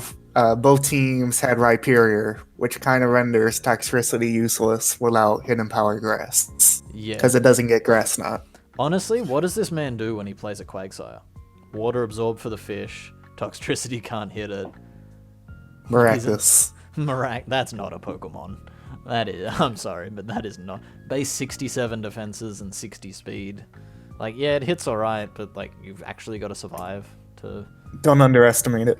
both teams had Rhyperior, which kind of renders Toxtricity useless without Hidden Power Grass. Yeah. Because it doesn't get Grass Knot. Honestly, what does this man do when he plays a Quagsire? Water Absorb for the Fish. Toxtricity can't hit it. Miraculous. That's not a Pokemon. That is. I'm sorry, but that is not. Base 67 defenses and 60 speed. Like, yeah, it hits alright, but like you've actually got to survive to. Don't underestimate it.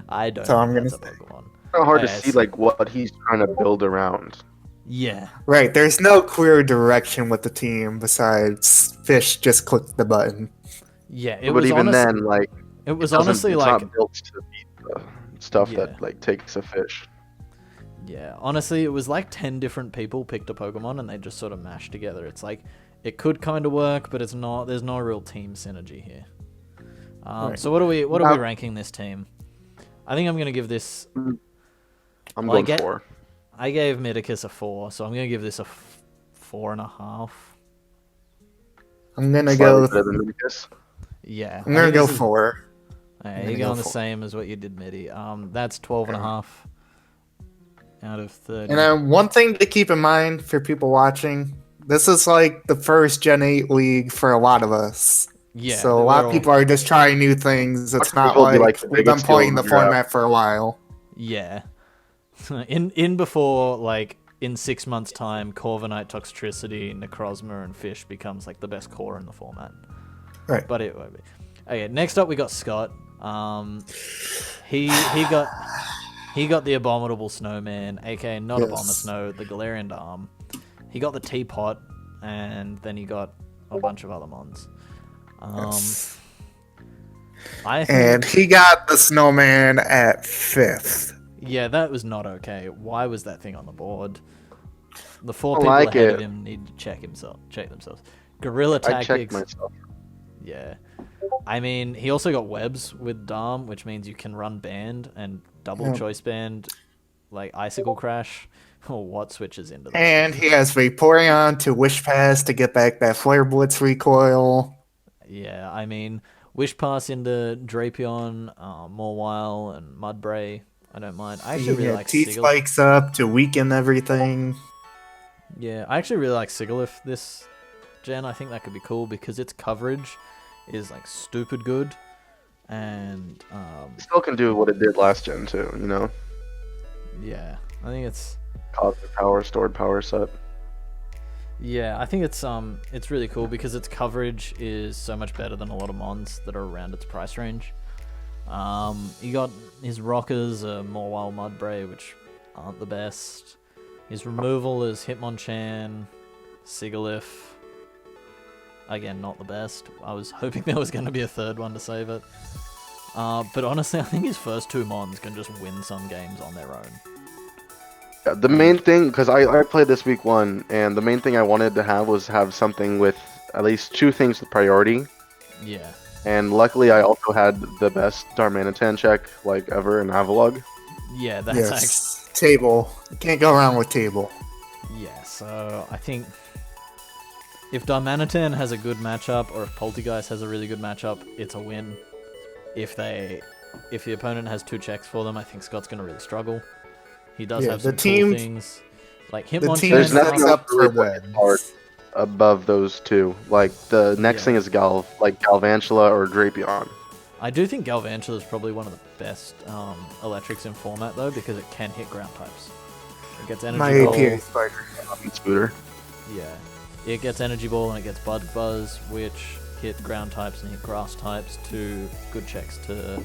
I don't. So I'm gonna that's a say. Pokemon. It's hard to Yes. see like what he's trying to build around. Yeah. Right. There's no clear direction with the team besides Fish just clicked the button. Yeah. But even then, like it was doesn't- honestly it's like. not built to beat the stuff Yeah. that like takes a fish. Yeah, honestly, it was like 10 different people picked a Pokemon and they just sort of mashed together. It's like, it could kind of work, but it's not. There's no real team synergy here. Right. So what are we ranking this team? I think I'm going to give this... I'm Well, going 4. I gave Medicus a 4, so I'm going to give this a 4.5. I'm gonna Slightly go. better than Lucas. Yeah. I'm gonna go 4. Alright, I'm you're gonna going go the 4. same as what you did, Midi. That's 12.5 out of 30. And then one thing to keep in mind for people watching: this is like the first Gen 8 league for a lot of us. Yeah. So a lot of people are just trying new things. It's not People be like the we've been biggest playing the skill in the format for a while. Yeah. in before, like, in 6 months' time, Corviknight, Toxtricity, Necrozma, and Fish becomes, like, the best core in the format. Right. But it won't be. Okay, next up we got Scott. He got the Abominable Snowman, aka not Yes. Abomasnow, the Galarian Arm. He got the Teapot, and then he got a bunch of other mons. Yes. I think, And he got the snowman at 5th. yeah, that was not okay. Why was that thing on the board? The 4 I people like ahead it. of him need to check themselves. Guerrilla I checked Tactics. myself. Yeah. I mean, he also got webs with Darm, which means you can run band and double Yeah. choice band, like Icicle Crash, or what switches into that. And he has Vaporeon to Wish Pass to get back that Flare Blitz recoil. Yeah, I mean, Wish Pass into Drapion, Mawile, and Mudbray. I don't mind. I actually really like Teeth Sigilyph. spikes up to weaken everything. Yeah, I actually really like Sigilyph this gen. I think that could be cool because its coverage is like stupid good, and Still can do what it did last gen too, you know? yeah, I think it's Cosmic power, stored power set. yeah, I think it's really cool because its coverage is so much better than a lot of mons that are around its price range. He got his rockers, Mawile, Mudbray, which aren't the best. His removal is Hitmonchan, Sigilyph. Again, not the best. I was hoping there was going to be a third one to save it. But honestly, I think his first 2 mons can just win some games on their own. Yeah, the main thing, because I played this week 1, and the main thing I wanted to have was have something with at least 2 things with priority. Yeah. And luckily, I also had the best Darmanitan check like ever in Avalugg. Yeah, that's Yes. Table. You can't go wrong with table. Yeah, so I think if Darmanitan has a good matchup, or if Poltergeist has a really good matchup, it's a win. If the opponent has 2 checks for them, I think Scott's going to really struggle. He does Yeah, have the some team- cool things. Like The Hitmonchan. team There's sets nothing up else for really wins. hard above those 2. Like the next Yeah. thing is Galvantula or Drapion. I do think Galvantula is probably one of the best electrics in format though, because it can hit ground types. It gets energy My ball. APA spider. Scooter. Yeah, it gets energy ball and it gets bug buzz, which hit ground types and hit grass types, two good checks to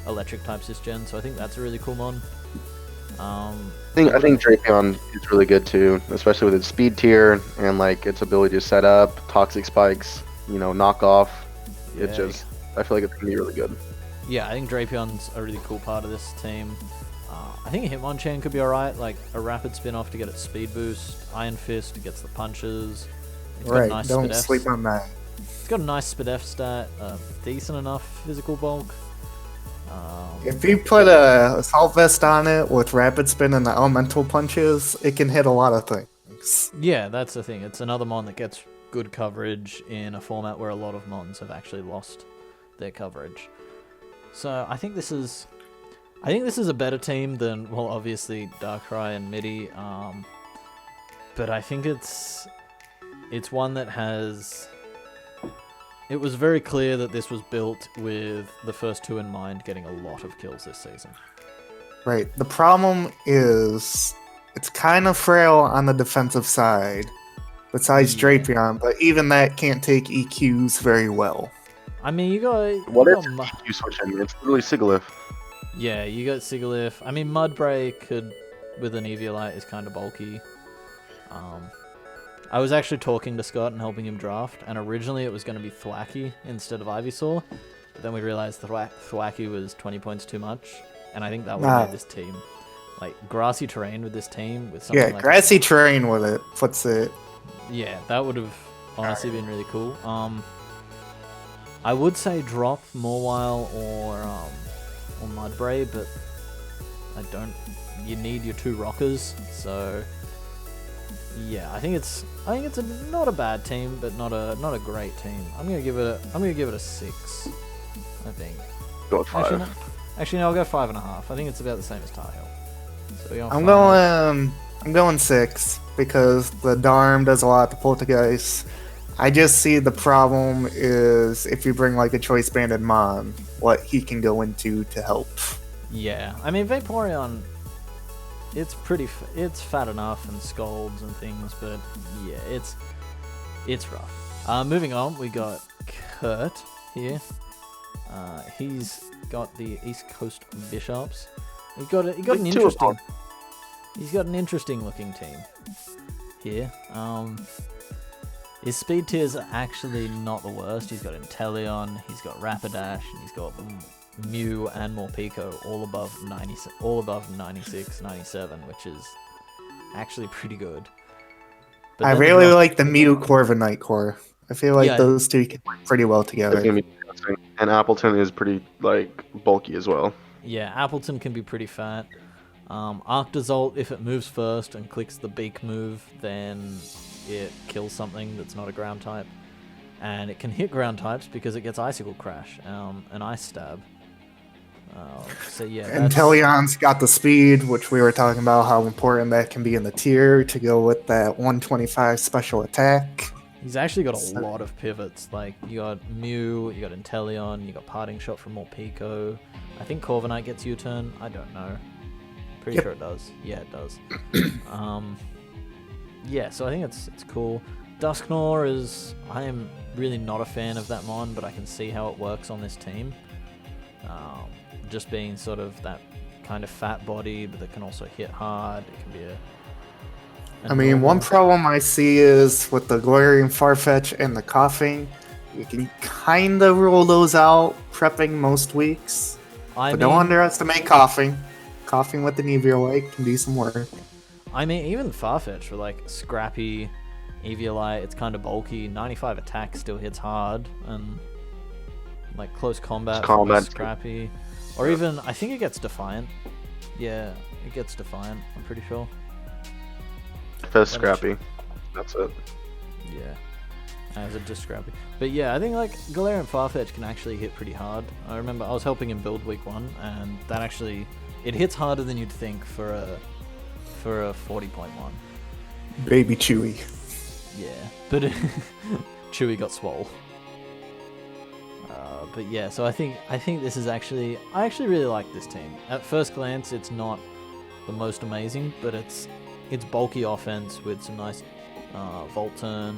electric types this gen. So I think that's a really cool mod. I think Drapion is really good too, especially with its speed tier and like its ability to set up toxic spikes, knock off. It Yeah. just, I feel like it's gonna be really good. Yeah, I think Drapion's a really cool part of this team. I think Hitmonchan could be alright, like a rapid spin-off to get its speed boost, Iron Fist gets the punches. It's got a Right, nice don't Spidef. sleep on that. It's got a nice Spidef stat, decent enough physical bulk. If you put a assault vest on it with rapid spin and the elemental punches, it can hit a lot of things. Yeah, that's the thing. It's another mon that gets good coverage in a format where a lot of mons have actually lost their coverage. So I think this is a better team than, well, obviously Darkrai and Midi. But I think it's one that has. It was very clear that this was built with the first two in mind, getting a lot of kills this season. Right. The problem is it's kind of frail on the defensive side, besides Yeah. Drapion, but even that can't take EQs very well. I mean, you got. What you is got you switch in? It's literally Sigilyph. Yeah, you got Sigilyph. I mean, Mudbray could, with an Eviolite, is kind of bulky. I was actually talking to Scott and helping him draft, and originally it was going to be Thwacky instead of Ivysaur, but then we realized Thwacky was 20 points too much, and I think that would have made this team. Like, grassy terrain with this team, with something Yeah, like grassy terrain with it puts it. Yeah, that would have honestly been really cool. I would say drop Mawile or Mudbray, but I don't. You need your two rockers, so yeah, I think it's not a bad team, but not a great team. I'm gonna give it a 6. I think. Go with 5. Actually, no, I'll go 5.5. I think it's about the same as Tar Heel. So we I'm going 6 because the Darm does a lot to Poltergeist. I just see the problem is if you bring like a choice banded Mon, what he can go into to help. Yeah, I mean Vaporeon. It's it's fat enough and scolds and things, but yeah, it's rough. Moving on, we got Kurt here. He's got the East Coast Bishops. He's got an interesting looking team here. His speed tiers are actually not the worst. He's got Inteleon, he's got Rapidash, and he's got Mew and Morpeko all above 96, 97, which is actually pretty good. But I then really like the Mew Corviknight core. I feel like Yeah. those two can work pretty well It's together. gonna be interesting. And Appleton is pretty bulky as well. Yeah, Appleton can be pretty fat. Arctozolt, if it moves first and clicks the beak move, then it kills something that's not a ground type. And it can hit ground types because it gets Icicle Crash, and Ice Stab. So yeah, And Teleon's got the speed, which we were talking about how important that can be in the tier to go with that 125 special attack. he's actually got a lot of pivots. Like, you got Mew, you got Inteleon, you got Parting Shot from Morpeko. I think Corviknight gets U-turn. I don't know. Pretty Yep. sure it does. Yeah, it does. Yeah, so I think it's cool. Dusknoir is... I am really not a fan of that mon, but I can see how it works on this team. Just being sort of that kind of fat body, but that can also hit hard. It can be a I mean, one normal- problem I see is with the Galarian Farfetch and the coughing, you can kind of rule those out prepping most weeks. I But mean, don't underestimate coughing. Coughing with the Eviolite can do some work. I mean, even Farfetch with like scrappy Eviolite, it's kind of bulky. 95 attack still hits hard, and like close combat, It's combat. scrappy, or even I think it gets Defiant. Yeah, it gets Defiant. I'm pretty sure. Fez Scrappy. That's it. Yeah, as a just scrappy. But yeah, I think like Galarian Farfetch can actually hit pretty hard. I remember I was helping him build week 1, and that actually it hits harder than you'd think for a 40.1. Baby Chewy. Yeah, but Chewy got swole. But yeah, so I think this is actually I actually really like this team. At first glance, it's not the most amazing, but it's bulky offense with some nice Volt Turn,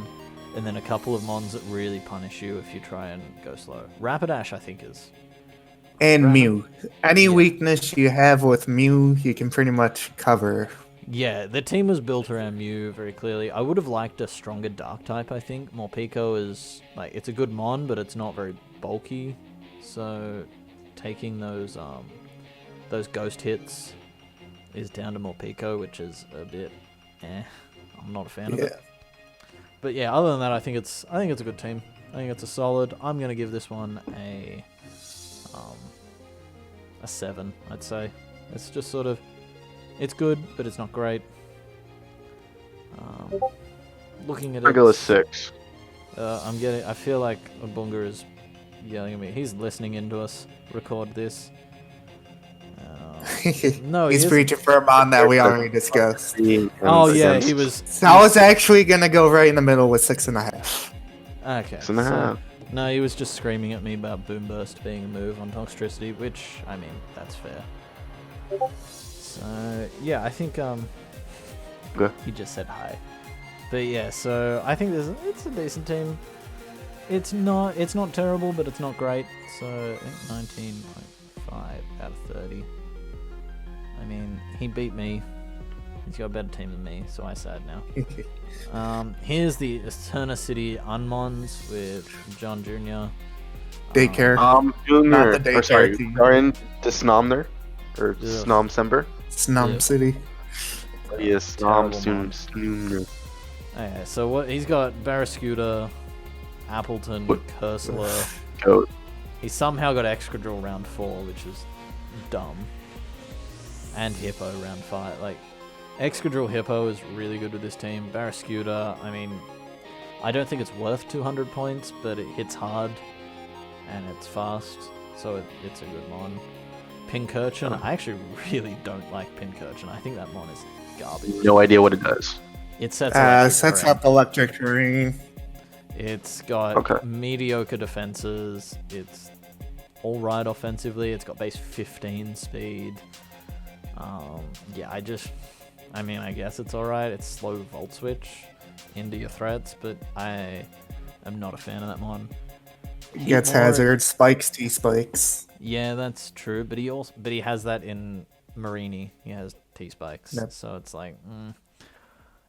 and then a couple of mons that really punish you if you try and go slow. Rapidash, I think, is And Mew. Any Yeah. weakness you have with Mew, you can pretty much cover. yeah. The team was built around Mew very clearly. I would have liked a stronger Dark type. I think Morpeko is like it's a good mon, but it's not very bulky. So taking those ghost hits is down to Morpeko, which is a bit I'm not a fan of it. But yeah, other than that, I think it's a good team. I think it's a solid. I'm gonna give this one a 7. I'd say it's just sort of it's good, but it's not great. Looking at I'll go with it, 6. I feel like Bunga is yelling at me. He's listening into us record this. No, he He's isn't. preaching for a mon that we already discussed. Oh yeah, he was. So I was actually gonna go right in the middle with 6.5. Okay. 6.5. No, he was just screaming at me about Boom Burst being a move on Toxtricity, which, I mean, that's fair. So, yeah, I think, Okay. he just said hi. But yeah, so I think it's a decent team. It's not terrible, but it's not great. So, I think 19.5 out of 30. I mean, he beat me. He's got a better team than me, so I'm sad now. Here's the Eterna City Unmons with John Jr. Daycare. Junior, Not the or sorry, daycare team. Garin to Snom there, or Yeah. Snom Sember. Snum Yeah. City. Yes, Terrible Snom one. Snom. Okay, so what he's got Barrascuda, Appleton, What? Cursor. Goat. He somehow got Excadrill round 4, which is dumb. And Hippo round 5. Like, Excadrill Hippo is really good with this team. Barrascuda, I mean, I don't think it's worth 200 points, but it hits hard and it's fast, so it's a good mon. Pincurchin, I actually really don't like Pincurchin. I think that mon is garbage. No idea what it does. It sets electric Sets terrain. up electric terrain. It's got Okay. mediocre defenses. It's all right offensively. It's got base 15 speed. Yeah, I mean, I guess it's all right. It's slow Volt Switch into your threats, but I am not a fan of that mon. Gets Heatmor- hazard, spikes, T-spikes. Yeah, that's true. But he has that in Marini. He has T spikes, Yep. so it's like.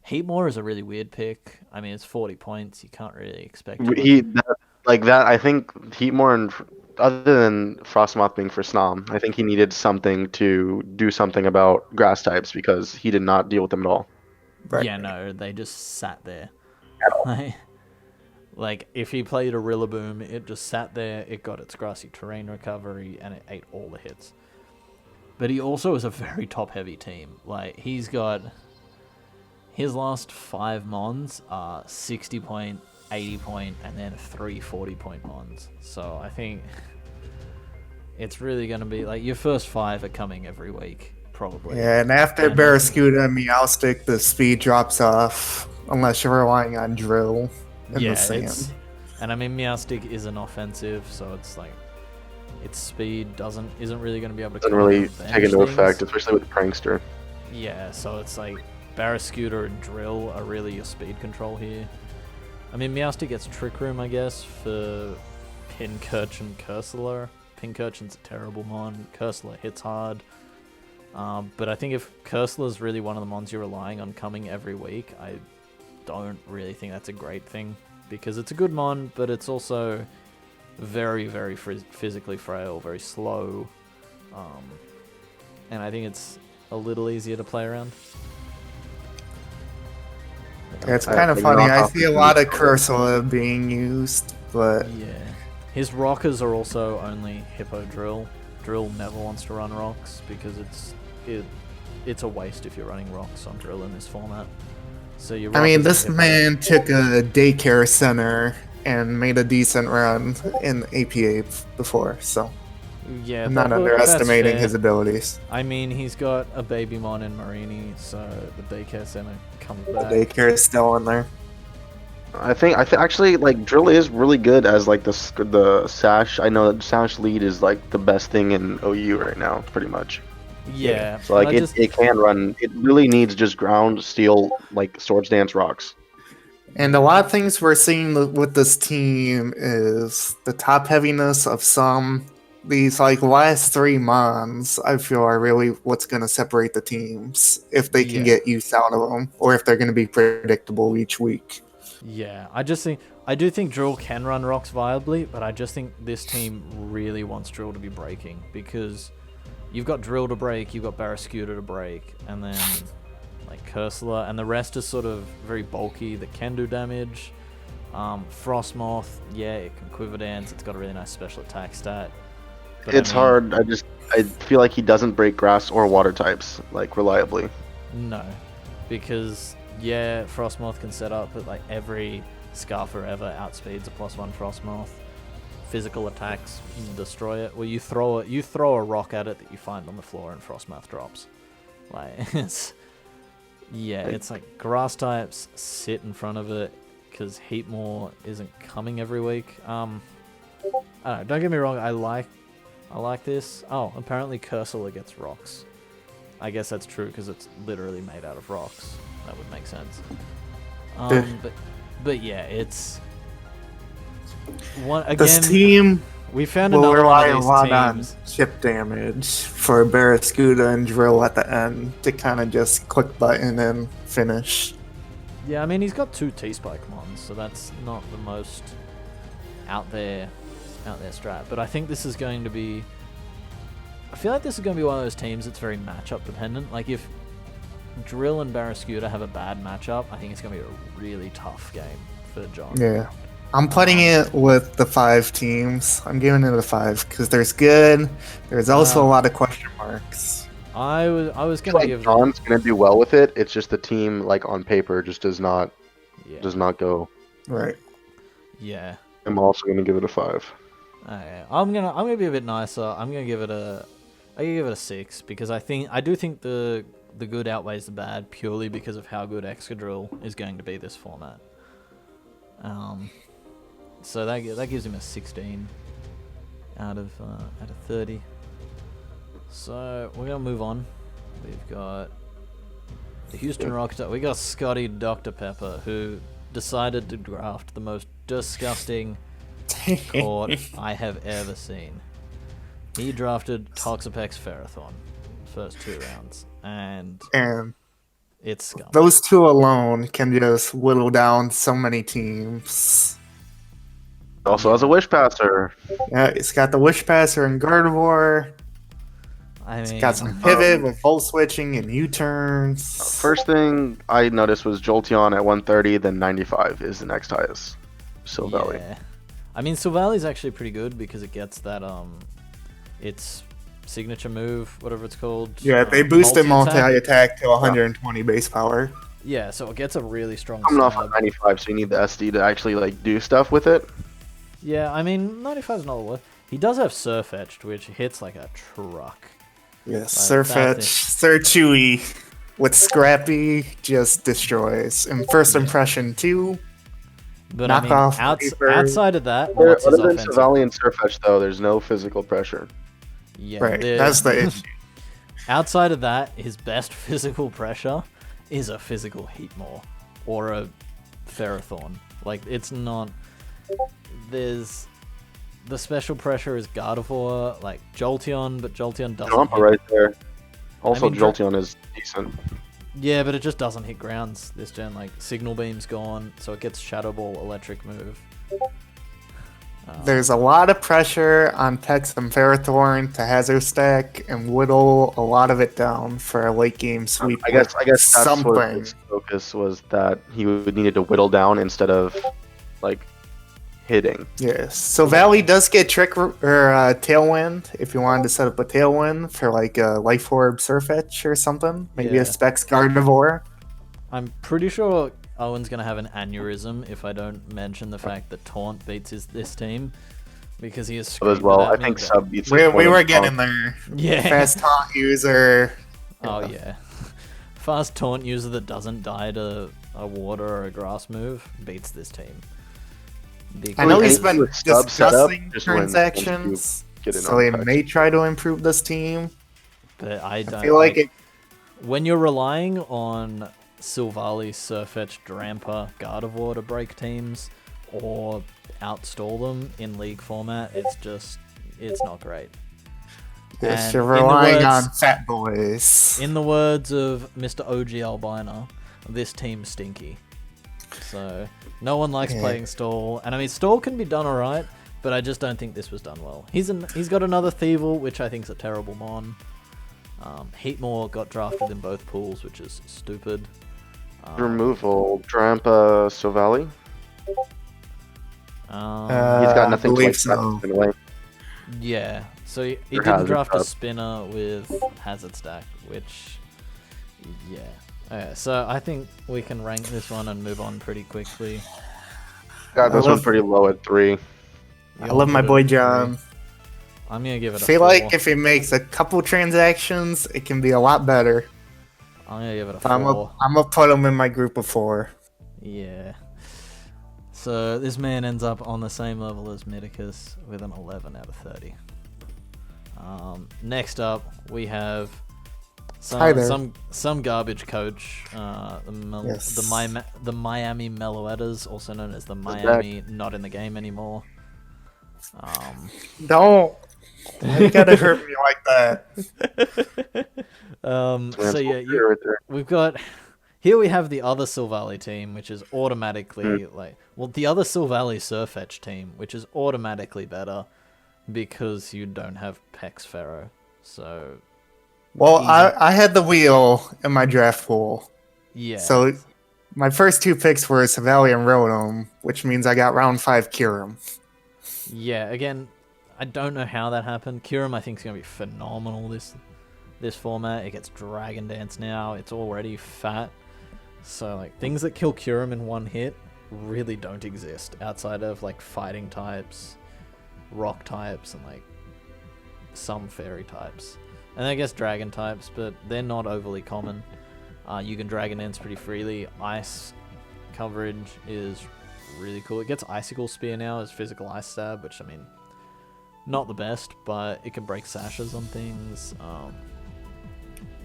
Heatmor is a really weird pick. I mean, it's 40 points. You can't really expect. I think Heatmore and other than Frostmoth being for Snom, I think he needed something to do something about grass types because he did not deal with them at all. Right. Yeah, no, they just sat there. Like, if he played a Rillaboom, it just sat there, it got its grassy terrain recovery, and it ate all the hits. But he also is a very top-heavy team. Like, he's got... His last 5 mons are 60 point, 80 point, and then 3 40 point mons. So I think it's really going to be... Like, your first 5 are coming every week, probably. Yeah, and after And- Barrascuda and Meowstic, the speed drops off unless you're relying on Drill in the sand. And I mean, Meowstic isn't offensive, so it's like its speed isn't really going to be able to Doesn't come really and take into advantage effect, things. especially with Prankster. Yeah, so it's like Barrascuda and Drill are really your speed control here. I mean, Meowstic gets Trick Room, I guess, for Pincurchin Cursula. Pincurchin's a terrible mon. Cursula hits hard. But I think if Cursula's really one of the mons you're relying on coming every week, I don't really think that's a great thing. Because it's a good mon, but it's also very, very physically frail, very slow. And I think it's a little easier to play around. Yeah, it's I kind of think funny. I knockoff see a is lot of useful. Cursor being used, but Yeah. His rockers are also only Hippo Drill. Drill never wants to run rocks because it's a waste if you're running rocks on Drill in this format. So you. I mean, this man took a daycare center and made a decent run in APA before, so Yeah, I'm not that's underestimating fair. his abilities. I mean, he's got a baby mon in Marini, so the daycare center comes The back. daycare is still in there. I think actually like Drill is really good as like the Sash. I know that Sash lead is like the best thing in OU right now, pretty much. Yeah. So like I just, it can run. It really needs just ground, steel, like Swords Dance rocks. And a lot of things we're seeing with this team is the top heaviness of some. These like last 3 months, I feel are really what's going to separate the teams if they can Yeah. get use out of them, or if they're going to be predictable each week. Yeah, I do think Drill can run rocks viably, but I just think this team really wants Drill to be breaking because you've got Drill to break, you've got Barrascuda to break, and then like Cursula, and the rest is sort of very bulky that can do damage. Frostmoth, yeah, it can Quiver Dance. It's got a really nice special attack stat. But It's hard. I feel like he doesn't break grass or water types like reliably. No, because yeah, Frostmoth can set up, but like every Scar Forever outspeeds a +1 Frostmoth. Physical attacks destroy it. Well, you throw a rock at it that you find on the floor, and Frostmoth drops. Like it's it's like grass types sit in front of it because Heatmore isn't coming every week. I don't know. Don't get me wrong. I like this. Oh, apparently Cursula gets rocks. I guess that's true because it's literally made out of rocks. That would make sense. But yeah, it's one again. This team We found will another rely one a of lot these on teams. chip damage for Barrascuda and Drill at the end to kind of just click button and finish. Yeah, I mean he's got 2 T-Spike mons, so that's not the most out there strat. But I think this is going to be. I feel like this is going to be one of those teams that's very matchup dependent. Like if Drill and Barrascuda have a bad matchup, I think it's going to be a really tough game for John. Yeah. I'm putting it with the 5 teams. I'm giving it a 5 because there's good. There's also a lot of question marks. I was going to Like give John's gonna do well with it. It's just the team like on paper just does not go. Right. Yeah. I'm also gonna give it a 5. Okay. I'm gonna be a bit nicer. I'm gonna give it a 6 because I do think the good outweighs the bad purely because of how good Excadrill is going to be this format. So that gives him a 16 out of 30. So we're gonna move on. We've got the Houston Rockets. We got Scotty Dr. Pepper, who decided to draft the most disgusting court I have ever seen. He drafted Toxapex Ferrothorn first 2 rounds, and And it's scum. those 2 alone can just whittle down so many teams. Also has a Wish Passer. Yeah, it's got the Wish Passer and Gardevoir. I mean, Got some pivot with volt switching and U-turns. First thing I noticed was Jolteon at 130, then 95 is the next highest. Silvally. yeah. I mean, Silvali's actually pretty good because it gets that its signature move, whatever it's called. Yeah, they boosted multi-attack. multi-attack to 120 base power. Yeah, so it gets a really strong Coming off stab. of 95, so you need the SD to actually like do stuff with it. Yeah, I mean, 95 is not the worst. He does have Surfetched, which hits like a truck. Yes, Like, Surfetch, Surchewy with Scrappy just destroys. And first impression too. But Knock I mean, off Reaper. outside of that, what's his Other than offensive? Savali and Surfetch, though, there's no physical pressure. Yeah, Right, that's the issue. Outside of that, his best physical pressure is a physical Heatmore or a Ferrothorn. Like, it's not. There's. The special pressure is Gardevoir, like Jolteon, but Jolteon doesn't. Jump hit- right there. Also, I mean, Jolteon is decent. Yeah, but it just doesn't hit grounds this gen. Like, Signal Beam's gone, so it gets Shadow Ball, Electric move. There's a lot of pressure on Tex and Ferrothorn to Hazard stack and whittle a lot of it down for a late game sweep. I guess that's sort of something. his focus was that he would needed to whittle down instead of like hitting. Yes. So Valley does get Trick or Tailwind if you wanted to set up a Tailwind for like a Life Orb Surfetch or something. Maybe Yeah. a Specs Gardevoir. I'm pretty sure Owen's gonna have an aneurysm if I don't mention the fact that Taunt beats this team because he is As screamed well, at I me think that- Sub beats We it more were than getting Punk. there. Yeah. Fast Taunt user. Oh yeah. Fast Taunt user that doesn't die to a water or a grass move beats this team. I know he's Anything been with sub setup discussing just wins once you transactions, get in so on he touch. may try to improve this team. But I don't I feel like it. when you're relying on Silvally, Surfetch, Drampa, Gardevoir to break teams or outstall them in league format, it's not great. Yes, And you're in the relying on words- fat boys. In the words of Mr. OG Albina, this team's stinky. So no one likes Yeah. playing Stall, and I mean Stall can be done alright, but I just don't think this was done well. He's got another Thievul, which I think is a terrible mon. Heatmore got drafted in both pools, which is stupid. Removal, Drampa, Silvally. He's got nothing to believe like so. in a way. Yeah, so he Or didn't Hazard draft a Stack. spinner with Hazard Stack, which, yeah. Okay, so I think we can rank this one and move on pretty quickly. Got this I one love- pretty low at 3. I love my boy John. I'm gonna give I it a feel 4. like if he makes a couple transactions, it can be a lot better. I'm gonna give it a 4. I'm gonna put him in my group of 4. Yeah. So this man ends up on the same level as Midicus with an 11 out of 30. Next up, we have Hi there. some garbage coach, Yes. the Miami Meloetas, also known as the back. Miami not in the game anymore. Don't. Why you gotta hurt me like that? So yeah, Right there. we've got here we have the other Silvally team, which is automatically the other Silvally Surfetch team, which is automatically better because you don't have Pex Pharaoh. So Well, Easy. I had the wheel in my draft pool. yeah, So my first 2 picks were Savali and Rotom, which means I got round 5 Kyurem. yeah. Again, I don't know how that happened. Kyurem, I think, is gonna be phenomenal this format. It gets Dragon Dance now. It's already fat. So like things that kill Kyurem in one hit really don't exist outside of like fighting types, rock types, and like some fairy types. And I guess dragon types, but they're not overly common. You can Dragon Dance pretty freely. Ice coverage is really cool. It gets Icicle Spear now as physical Ice Stab, which I mean, not the best, but it can break sashes on things.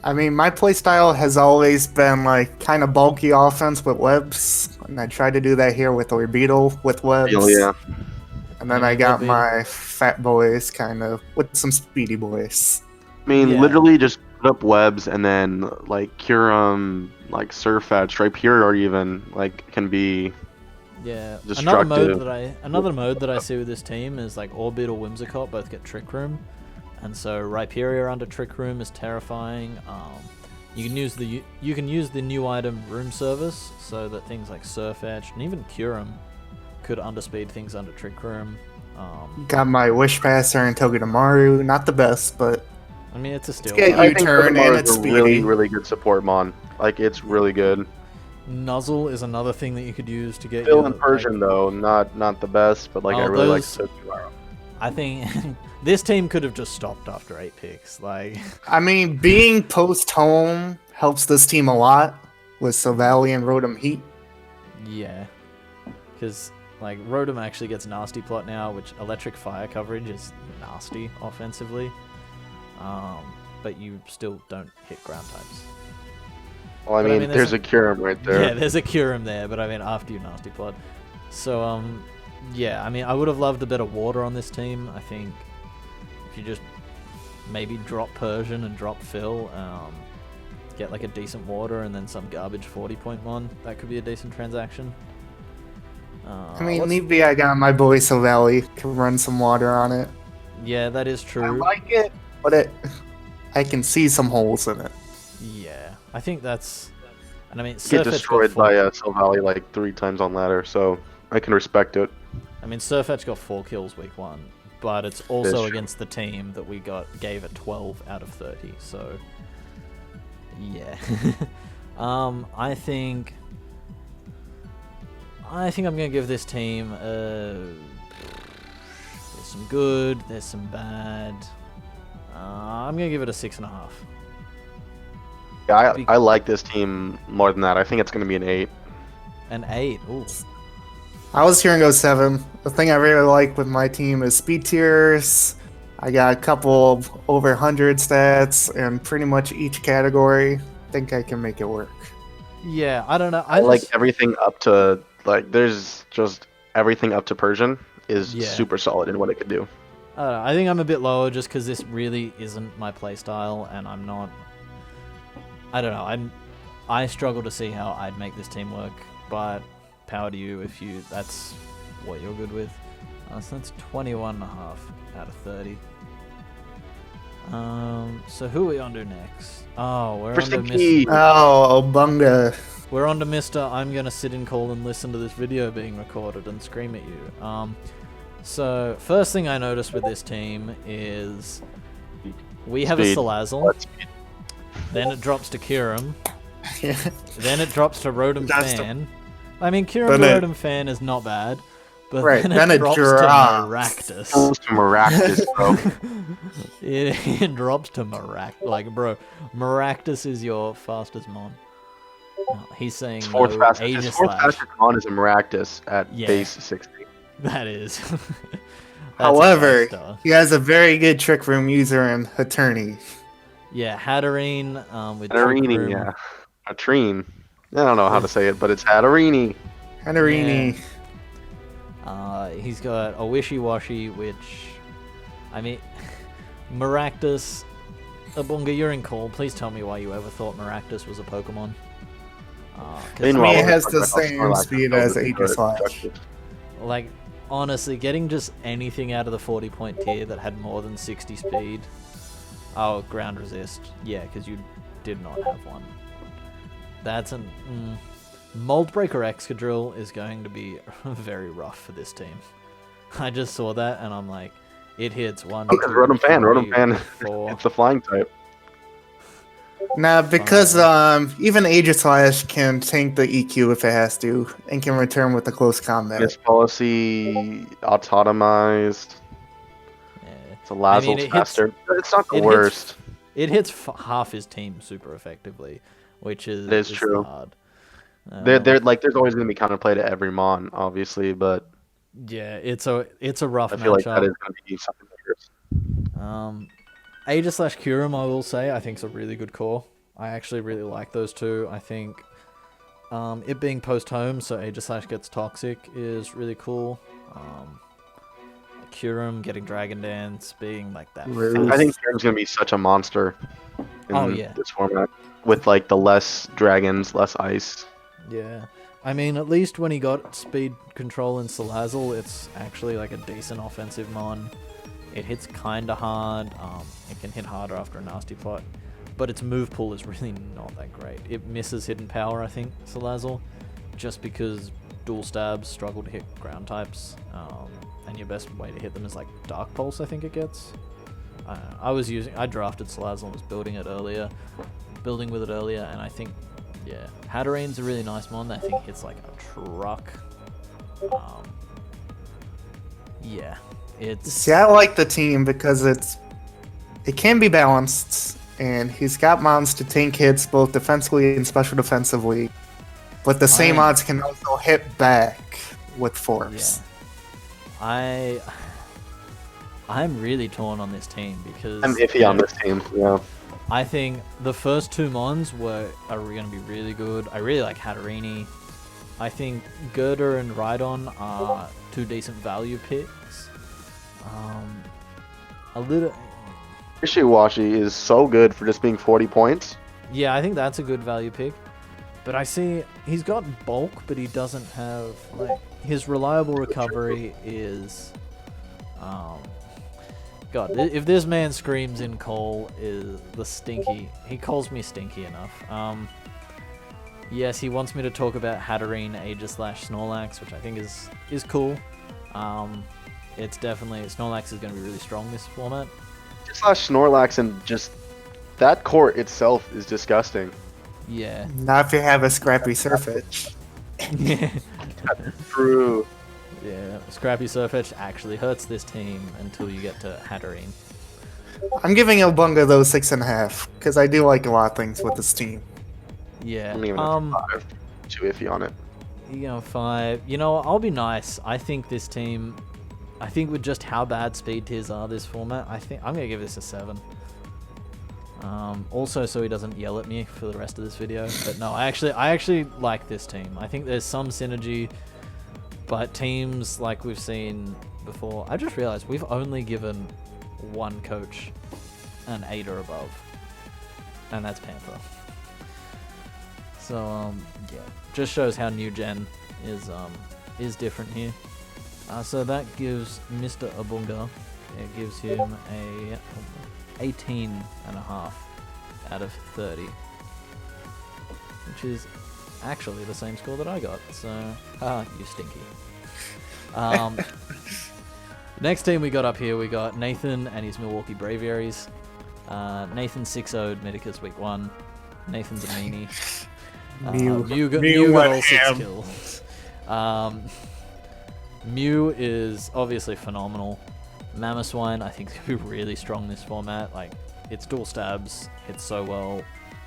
I mean, my playstyle has always been like kind of bulky offense with webs, and I tried to do that here with Orbeetle with webs. Hell yeah. And then I I mean, got Orbeetle- my fat boys kind of with some speedy boys. I mean, Yeah. literally just put up webs and then like Kyurem, like Surfetch, Rhyperior even like can be Yeah, Destructive. another mode that I see with this team is like Orbeetle, Whimsicott both get Trick Room, and so Rhyperior under Trick Room is terrifying. You can use the new item Room Service so that things like Surfetch and even Kyurem could underspeed things under Trick Room. Got my Wish Passer and Togedemaru. Not the best, but I mean it's a steal. get I you think turn Togedemaru and is it's a really, speedy. really good support mon. Like it's really good. Nuzzle is another thing that you could use to get Still your, in Persian though, not the best, but like I Oh, really like those- Togedemaru. I think this team could have just stopped after 8 picks. Like, I mean, being post home helps this team a lot with Savali and Rotom Heat. yeah, because like Rotom actually gets Nasty Plot now, which Electric Fire coverage is nasty offensively. But you still don't hit ground types. Well, I But I mean, mean, there's there's a Kyurem right there. Yeah, there's a Kyurem there, but I mean after you Nasty Plot. So yeah, I mean I would have loved a bit of water on this team. I think if you just maybe drop Persian and drop Phil, get like a decent water and then some garbage 40-point mon, that could be a decent transaction. I mean, what's- maybe I got my boy Savali. Can run some water on it. yeah, that is I true. like it, but I can see some holes in it. Yeah, I think that's. And I mean, Get Surfetch got destroyed four, by Silvally like 3 times on ladder, so I can respect it. I mean, Surfetch got 4 kills week 1, but it's also true. against the team that we gave a 12 out of 30. So yeah, I think I'm gonna give this team. There's some good, there's some bad. I'm gonna give it a 6.5. Yeah, I like this team more than that. I think it's going to be an 8. An 8. Ooh. I was here and go 7. The thing I really like with my team is speed tiers. I got a couple of over 100 stats in pretty much each category. Think I can make it work. Yeah, I don't know. I like everything up to like. There's just everything up to Persian is Yeah. super solid in what it could do. I don't know. I think I'm a bit lower just because this really isn't my playstyle, and I'm not. I don't know. I struggle to see how I'd make this team work, but power to you if that's what you're good with. So that's 21.5 out of 30. So who are we on to next? Oh, we're on to Persiki. Oh, Bunga. We're on to Mr. I'm gonna sit in call and listen to this video being recorded and scream at you. So first thing I noticed with this team is we have a Speed. Salazzle, then it drops to Kyurem, then it drops to Rotom That's the- Fan. I mean, Kyurem Then to Rotom Fan is not bad, but Right, then it drops to drops. Maractus. Goes to Maractus, bro. It drops to Maractus. Like, bro, Maractus is your fastest mon. He's saying His fourth no fastest. His fourth Aegislash. fastest mon is a Maractus at Yeah. base 60. That is. That's a However, nice star. he has a very good trick room user in Hatterene. Yeah, Hatterene with Trick Hatterini, Room. yeah. Hatterene. I don't know how to say it, but it's Hatterini. Hatterene. He's got a Wishy-Washy, which, I mean, Maractus. Abunga, you're in call. Please tell me why you ever thought Maractus was a Pokemon. 'Cause, Meanwhile, it we're has talking the about same Snorlax speed and as Bulbasaur Aegislash. destructive. like, honestly, getting just anything out of the 40-point tier that had more than 60 speed. Oh, ground resist. Yeah, because you did not have one. That's an... Mold Breaker Excadrill is going to be very rough for this team. I just saw that and I'm like, it hits 1, Because 2, Rotom Fan, 3, 4. it's the flying type. Now, because even Aegislash can tank the EQ if it has to, and can return with the close combat. Miss policy, autotomized. Yeah. It's a Lazzle's it hits- faster. It's not the it hits- worst. It hits half his team super effectively, which is, It is true. hard. They're like there's always going to be counterplay to every mon, obviously, but Yeah, it's a rough I feel like matchup. that is going to be something dangerous. Aegislash Kyurem, I will say, I think is a really good core. I actually really like those two. I think it being post-home, so Aegislash gets Toxic, is really cool. Kyurem getting Dragon Dance, being like that. Rude. I think Kyurem's going to be such a monster in Oh, yeah. this format with like the less dragons, less ice. Yeah. I mean, at least when he got speed control in Salazzle, it's actually like a decent offensive mon. It hits kinda hard. It can hit harder after a nasty plot. But its move pool is really not that great. It misses hidden power, I think, Salazzle. Just because dual stabs struggle to hit ground types. And your best way to hit them is like Dark Pulse, I think it gets. I drafted Salazzle and was building with it earlier, and I think, yeah, Hatterene's a really nice mon. I think it's like a truck. Yeah, it's... See, I like the team because it can be balanced, and he's got mons to tank hits both defensively and special defensively, but the same odds can also hit back with force. Yeah. I'm really torn on this team because I'm iffy on this team. Yeah, I think the first two mons are going to be really good. I really like Hatterene. I think Girder and Rhydon are two decent value picks. A little... Wishy-Washy is so good for just being 40 points. Yeah, I think that's a good value pick. But I see he's got bulk, but he doesn't have, like, his reliable recovery is... God, if this man screams in call is the Stinky. He calls me Stinky enough. Yes, he wants me to talk about Hatterene, Aegislash, Snorlax, which I think is cool. It's definitely... Snorlax is going to be really strong this format. Just Snorlax and just that court itself is disgusting. Yeah. Not if you have a scrappy surface. True. Yeah, Scrappy Surfetch actually hurts this team until you get to Hatterene. I'm giving Elbunga those 6.5 because I do like a lot of things with this team. Yeah. I'm even at 5. Too iffy on it. You know, 5. You know, I'll be nice. I think this team, I think with just how bad speed tiers are this format, I think I'm gonna give this a 7. Also, so he doesn't yell at me for the rest of this video. But no, I actually like this team. I think there's some synergy, but teams like we've seen before. I just realized we've only given one coach an 8 or above, and that's Panther. So yeah, just shows how new gen is different here. So that gives Mr. Abunga, it gives him a 18.5 out of 30, which is actually the same score that I got. So, you stinky. Next team we got up here, we got Nathan and his Milwaukee Braviaries. Nathan 6-0'd Medicus week 1. Nathan's a meanie. Mew got all 6 kills. Mew is obviously phenomenal. Mamoswine, I think, is going to be really strong this format. Like, it's dual stabs, hits so well.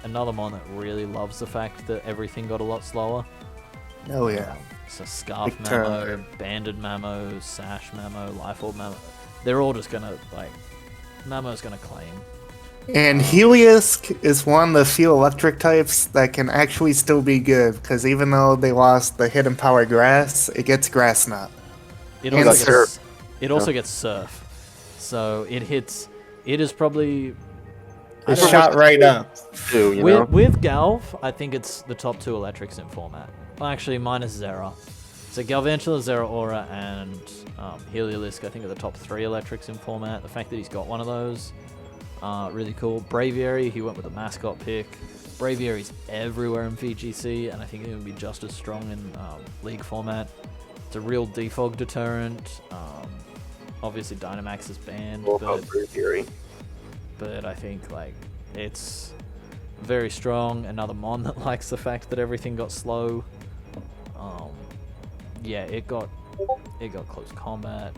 Another mon that really loves the fact that everything got a lot slower. Oh yeah. So Scarf Big Mamo, turn. Banded Mamo, Sash Mamo, Life Orb Mamo. They're all just going to, like, Mamo's going to claim. And Helios is one of the few electric types that can actually still be good, because even though they lost the hidden power grass, it gets grass knot. It And also Surf. gets, it also gets Surf. So it hits, it is probably... I It's don't- shot right up. Too, you know? with Galv, I think it's the top 2 electrics in format. Well, actually, minus Zera. So Galvantula, Zera Aura, and Heliolisk, I think, are the top 3 electrics in format. The fact that he's got one of those, really cool. Braviary, he went with a mascot pick. Braviary's everywhere in VGC, and I think he's going to be just as strong in League format. It's a real defog deterrent. Obviously, Dynamax is banned, but I think like it's very strong. Another mon that likes the fact that everything got slow. Yeah, it got close combat.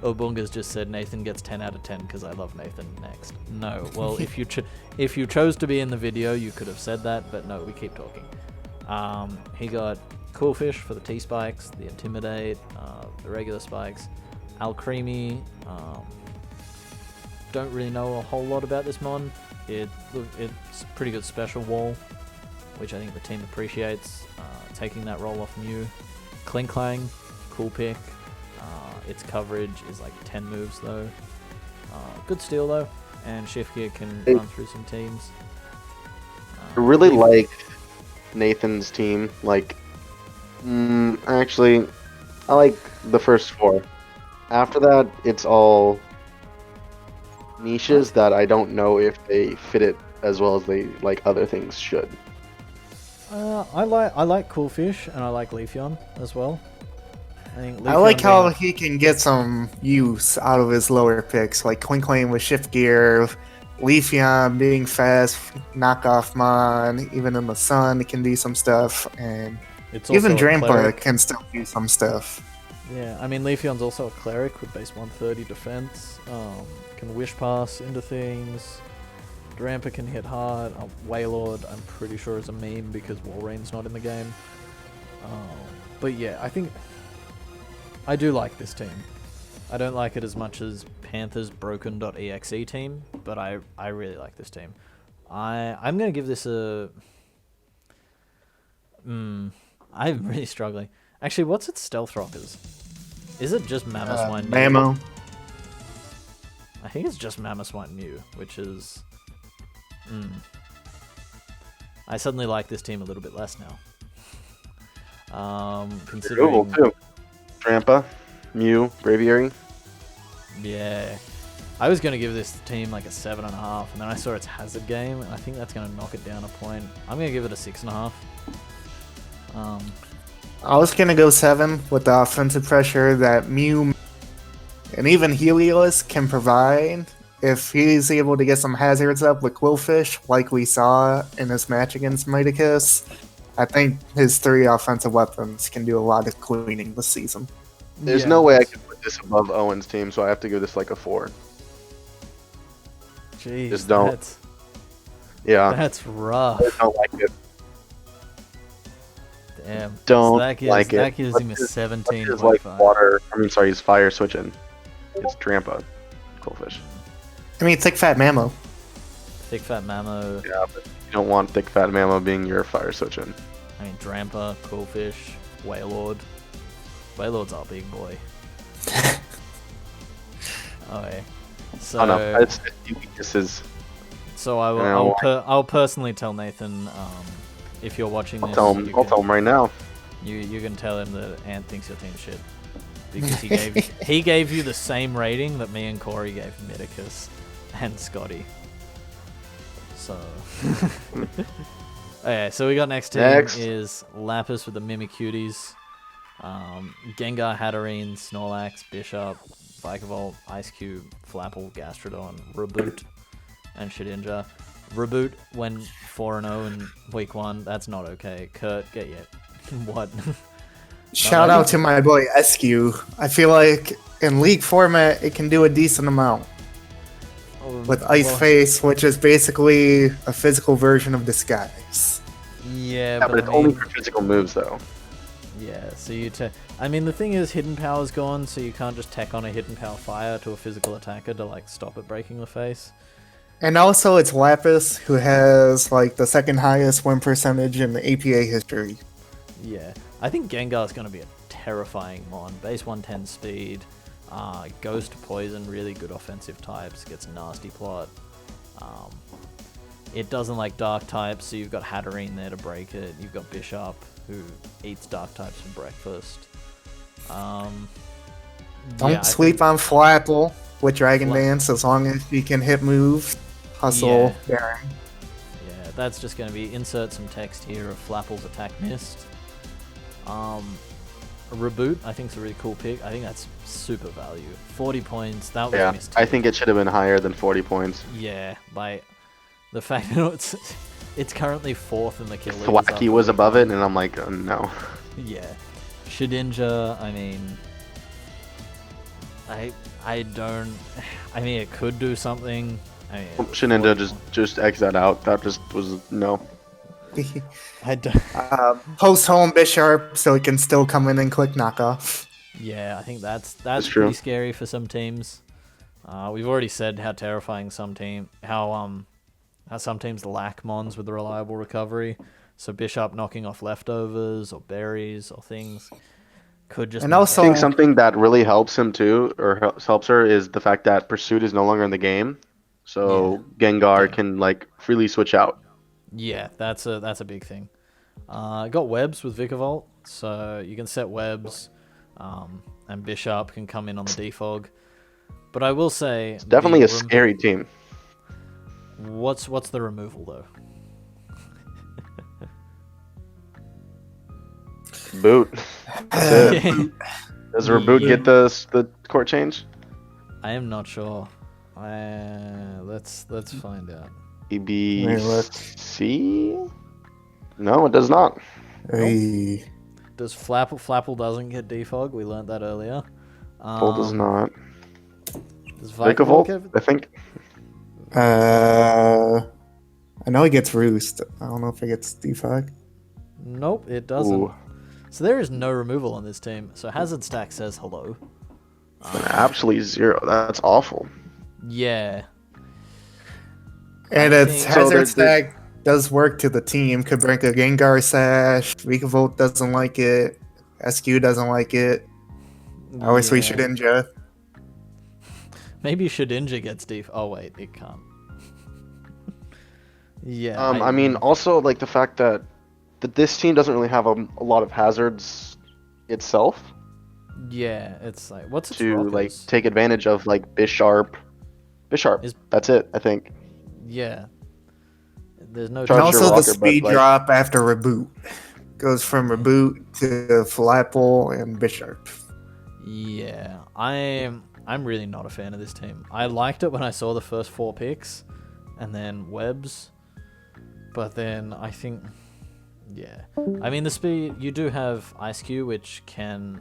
Obunga's just said Nathan gets 10 out of 10 because I love Nathan. Next, no. Well, if you chose to be in the video, you could have said that, but no, we keep talking. He got Cool Fish for the T spikes, the Intimidate, the regular spikes, Alcremie. Don't really know a whole lot about this mon. It's a pretty good special wall, which I think the team appreciates. Taking that roll off Mew. Cling Clang, cool pick. Its coverage is like 10 moves though. Good steal though, and Shift Gear can run through some teams. I really like Nathan's team. Like, actually, I like the first 4. After that, it's all niches that I don't know if they fit it as well as they like other things should. I like Cool Fish and I like Leafeon as well. I like how he can get some use out of his lower picks, like Quinkling with Shift Gear, Leafeon being fast, knockoff mon, even in the sun it can do some stuff, and even Drampa can still do some stuff. Yeah, I mean Leafeon's also a cleric with base 130 defense. Can wish pass into things. Drampa can hit hard. Wailord, I'm pretty sure, is a meme because Walreign's not in the game. But yeah, I think I do like this team. I don't like it as much as Panther's broken.exe team, but I really like this team. I'm gonna give this a. I'm really struggling. Actually, what's its stealth rockers? Is it just Mamoswine Mew? Mamo. I think it's just Mamoswine Mew, which is. I suddenly like this team a little bit less now. Considering. Google too. Drampa, Mew, Braviary. Yeah. I was going to give this team like a 7.5, and then I saw its hazard game, and I think that's going to knock it down a point. I'm going to give it a 6.5. I was gonna go 7 with the offensive pressure that Mew and even Helios can provide. If he's able to get some hazards up with Quillfish, like we saw in his match against Mighticus, I think his 3 offensive weapons can do a lot of cleaning this season. There's no way I can put this above Owen's team, so I have to give this like a 4. Jeez, Just don't. That's Yeah, rough. I don't like it. Damn. Don't so that gives, like it. That gives him a What's 17.5. his like water? I mean, sorry, his fire switching. It's Drampa, Coalfish. I mean, thick fat mammo. Thick Fat Mammo. Yeah, but you don't want thick fat mammo being your fire switching. I mean, Drampa, Coolfish, Wailord. Wailord's our big boy. Okay. So, Oh no, it's weaknesses. so I will, You know, I'll personally tell Nathan, if you're watching I'll this, tell him. you I'll can, tell him right now. you can tell him that Ant thinks your team's shit. Because he gave you the same rating that me and Corey gave Midicus and Scotty. So okay, so we got next team is Lapis with the Mimicuties, Gengar, Hatterene, Snorlax, Bishop, Vikavolt, Ice Cube, Flapple, Gastrodon, Reboot, and Shedinja. Reboot went 4-0 in week 1. That's not okay. Kurt, get yet. What? Shout out to my boy SQ. I feel like in league format, it can do a decent amount. With Ice Face, which is basically a physical version of Disguise. Yeah, Yeah, but it's I only mean, for physical moves though. yeah, so I mean, the thing is, Hidden Power's gone, so you can't just tack on a Hidden Power Fire to a physical attacker to, like, stop it breaking the face. And also, it's Lapis, who has like the second highest win percentage in the APA history. Yeah, I think Gengar's going to be a terrifying mon. Base 110 speed, Ghost Poison, really good offensive types, gets nasty plot. It doesn't like dark types, so you've got Hatterene there to break it. You've got Bishop, who eats dark types for breakfast. Don't sleep on Flapple with Dragon Dance as long as he can hit moves. Hustle, Baron. Yeah, that's just going to be insert some text here of Flapple's attack missed. Reboot, I think, is a really cool pick. I think that's super value. 40 points, that was missed. I think it should have been higher than 40 points. Yeah, by the fact that it's currently 4th in the kill leaders. Thwacky was above it, and I'm like, no. Yeah. Shedinja, I mean, I don't. I mean, it could do something. I mean, Shedinja just X that out. That just was no. I don't. Post home Bisharp so he can still come in and click knockoff. Yeah, I think that's true. pretty scary for some teams. We've already said how terrifying some teams lack mons with reliable recovery. So Bishop knocking off leftovers or berries or things could just. And also, I think something that really helps him too, or helps her, is the fact that Pursuit is no longer in the game, so Gengar can like freely switch out. Yeah, that's a big thing. Got webs with Vikavolt, so you can set webs, and Bishop can come in on the defog. But I will say, It's definitely a scary team. What's the removal though? Boot. That's it. Does Reboot get the court change? I am not sure. Let's find out. EBC? No, it does not. Hey. Does Flapple doesn't get defog? We learned that earlier. Full does not. Does Vikavolt, I think. I know he gets Roost. I don't know if he gets defog. Nope, it doesn't. Ooh. So there is no removal on this team. So Hazard Stack says hello. Absolutely 0. That's awful. Yeah. And its think- Hazard Stack does work to the team. Could break a Gengar Sash. Vikavolt doesn't like it. SQ doesn't like it. I always wish Shedinja. Maybe Shedinja gets def. Oh wait, it can't. Yeah. I mean, also like the fact that this team doesn't really have a lot of hazards itself Yeah, it's like what's its to rockers? like take advantage of, like Bisharp. That's it, I think. Yeah. There's no. And Charge also your the rocker, but, speed like- drop after Reboot. Goes from Reboot to Flapple and Bisharp. Yeah, I'm really not a fan of this team. I liked it when I saw the first 4 picks, and then webs, but then I think, yeah, I mean the speed. You do have Ice Cube, which can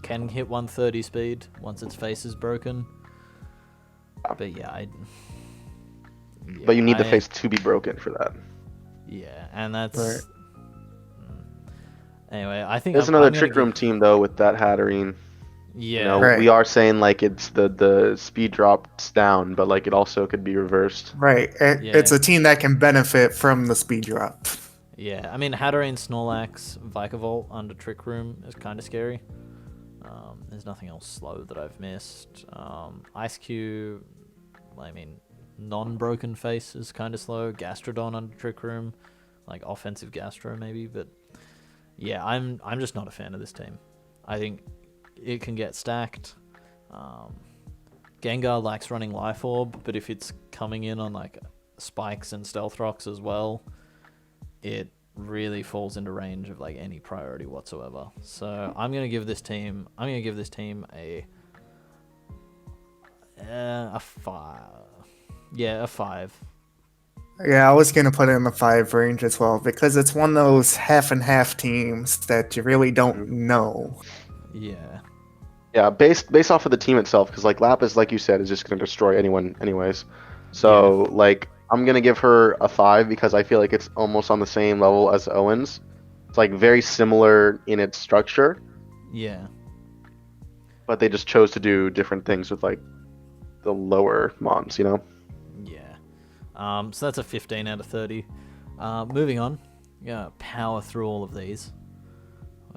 hit 130 speed once its face is broken. But yeah, But you need the face to be broken for that. Yeah, and that's. Right. Anyway, I think There's I'm another gonna Trick Room give- team though with that Hatterene. Yeah, You know, Right. we are saying like it's the speed drops down, but like it also could be reversed. Right. Yeah. It's a team that can benefit from the speed drop. yeah. I mean, Hatterene, Snorlax, Vikavolt under Trick Room is kind of scary. There's nothing else slow that I've missed. Ice Cube, I mean, non-broken face is kind of slow. Gastrodon under Trick Room, like offensive Gastro maybe, but yeah, I'm just not a fan of this team. I think it can get stacked. Gengar likes running Life Orb, but if it's coming in on like spikes and stealth rocks as well, it really falls into range of like any priority whatsoever. So I'm gonna give this team a 5. Yeah, a 5. Yeah, I was gonna put it in the 5 range as well because it's one of those half and half teams that you really don't know. Yeah. Yeah, based off of the team itself, because like Lapis, like you said, is just gonna destroy anyone anyways. So like I'm gonna give her a 5 because I feel like it's almost on the same level as Owens. It's like very similar in its structure, Yeah. but they just chose to do different things with like the lower mons, you know? Yeah. So that's a 15 out of 30. Moving on. Gonna power through all of these.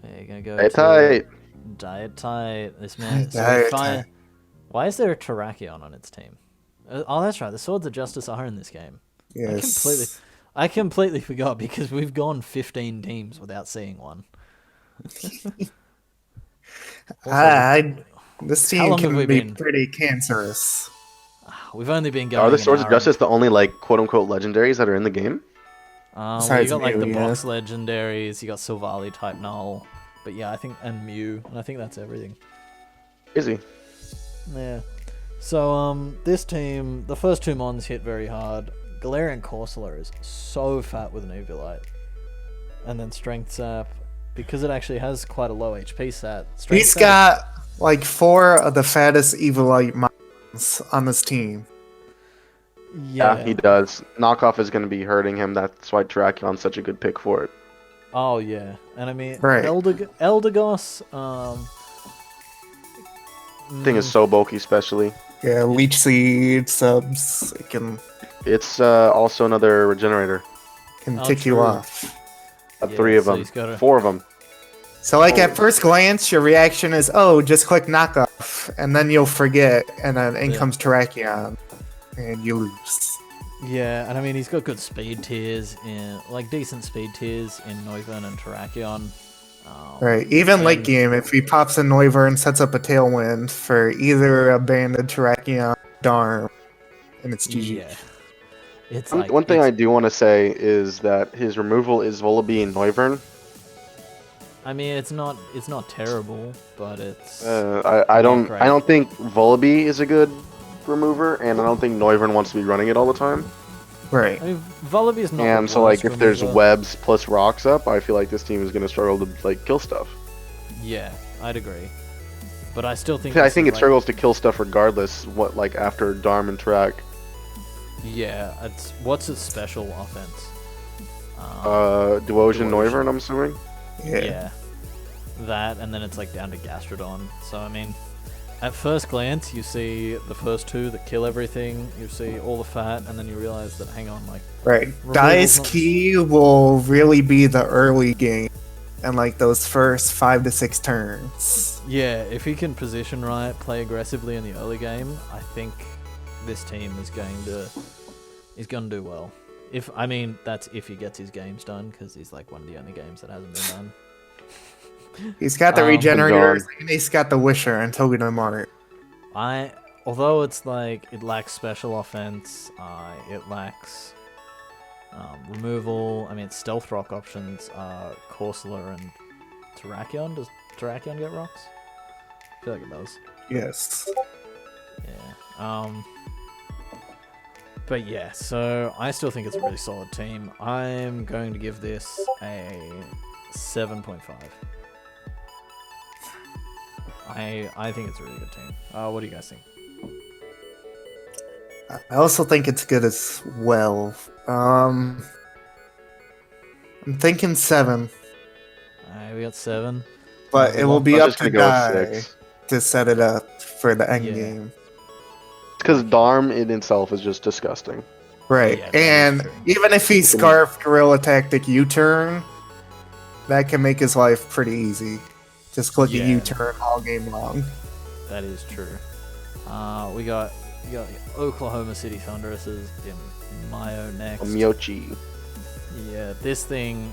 We're gonna go Hey, to tight. Diet Tight. This man. Diet Tight. Why is there a Terrakion on its team? Oh, that's right. The Swords of Justice are in this game. Yes. I completely forgot because we've gone 15 teams without seeing one. This How team long have can we be been? pretty cancerous. We've only been going. Are the an Swords of hour Justice the only like quote unquote legendaries that are in the game? Well, you Besides got like Mew, the yeah. box legendaries. You got Silvally type null, but yeah, I think and Mew, and I think that's everything. Is he? Yeah. So this team, the first 2 mons hit very hard. Galarian Corsola is so fat with an Eviolite, and then Strength Sap, because it actually has quite a low HP stat. Strength He's Sap- got like 4 of the fattest Evilite mons on this team. Yeah, he does. Knockoff is going to be hurting him. That's why Terrakion's such a good pick for it. Oh yeah, and I mean Right. Eldegoss. Thing is so bulky, especially. Yeah, Leech Seed subs it can It's also another regenerator. tick you true. off. Yeah, 3 of so them, he's got a- 4 of them. So like Oh. at first glance, your reaction is, "Oh, just click knockoff," and then you'll forget, and then in Yeah. comes Terrakion, and you lose. Yeah, and I mean he's got good speed tiers in like decent speed tiers in Noivern and Terrakion. Right. Even late and- game, if he pops a Noivern and sets up a Tailwind for either a banded Terrakion, Darm, and it's GG. Yeah. It's One, like one thing I it's- do want to say is that his removal is Volibee and Noivern. I mean it's not terrible, but it's I not great. don't think Volibee is a good remover, and I don't think Noivern wants to be running it all the time. Right. I mean Volibee is not And the so like worst if there's remover. webs plus rocks up, I feel like this team is going to struggle to like kill stuff. Yeah, I'd agree. But I still think I this think is, it like- struggles to kill stuff regardless. What like after Darm and Terrak. Yeah, what's its special offense? Duosion Duosion. Noivern, I'm assuming. Yeah. That, and then it's like down to Gastrodon. So I mean, at first glance, you see the first 2 that kill everything. You see all the fat, and then you realize that hang on, like Right. Removal's Dice not- key will really be the early game, and like those first 5 to 6 turns. yeah, if he can position right, play aggressively in the early game, I think this team is going to do well. That's if he gets his games done, because he's like one of the only games that hasn't been done. He's got the Um, regenerators, and he's got the Wisher and Togedemaru. Although it's like it lacks special offense, it lacks removal. I mean, its stealth rock options are Corsola and Terrakion. Does Terrakion get rocks? I feel like it does. Yes. Yeah. But yeah, so I still think it's a really solid team. I'm going to give this a 7.5. I think it's a really good team. What do you guys think? I also think it's good as well. I'm thinking 7. Okay, we got 7. But it will be I'm up just to gonna go with Guy 6. to set it up for the end Yeah. game. Because Darm in itself is just disgusting. Right. Yeah, that and is true. even if he scarfed Gorilla Tactic U-turn, that can make his life pretty easy. Just click a Yeah. U-turn all game long. That is true. We got Oklahoma City Thunderesses in Mayo next. Miochi. Yeah, this thing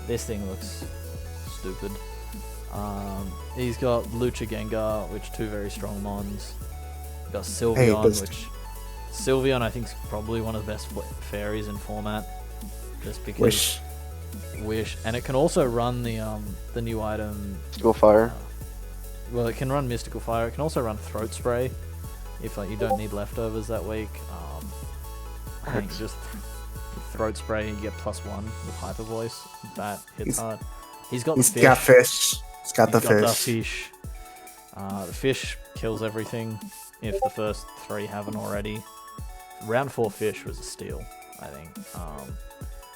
looks stupid. He's got Lucha Gengar, which 2 very strong mons. He's got Sylveon, this- which Sylveon I think is probably one of the best fairies in format, just because Wish. and it can also run the new item. Go fire. Well, it can run Mystical Fire. It can also run Throat Spray if like you don't need leftovers that week. I think just Throat Spray and you get +1 with Hyper Voice. That hits hard. He's got the He's fish. got fish. He's got the He's got fish. the fish. The fish kills everything if the first 3 haven't already. Round 4 fish was a steal, I think.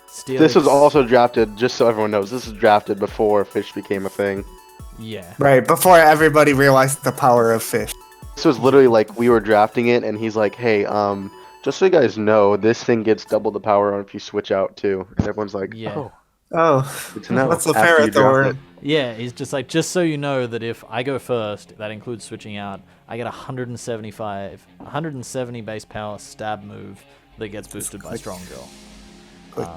Steelix, This was also drafted, just so everyone knows, this was drafted before fish became a thing. Yeah. Right, before everybody realized the power of fish. This was literally like we were drafting it, and he's like, "Hey, just so you guys know, this thing gets double the power if you switch out too." And everyone's like, Yeah. "Oh, Oh, good to know." what's the after you draft Ferrothorn? it. Yeah, he's just like, just so you know that if I go first, that includes switching out, I get 170 base power stab move that gets boosted by Click. Strong Girl. Click.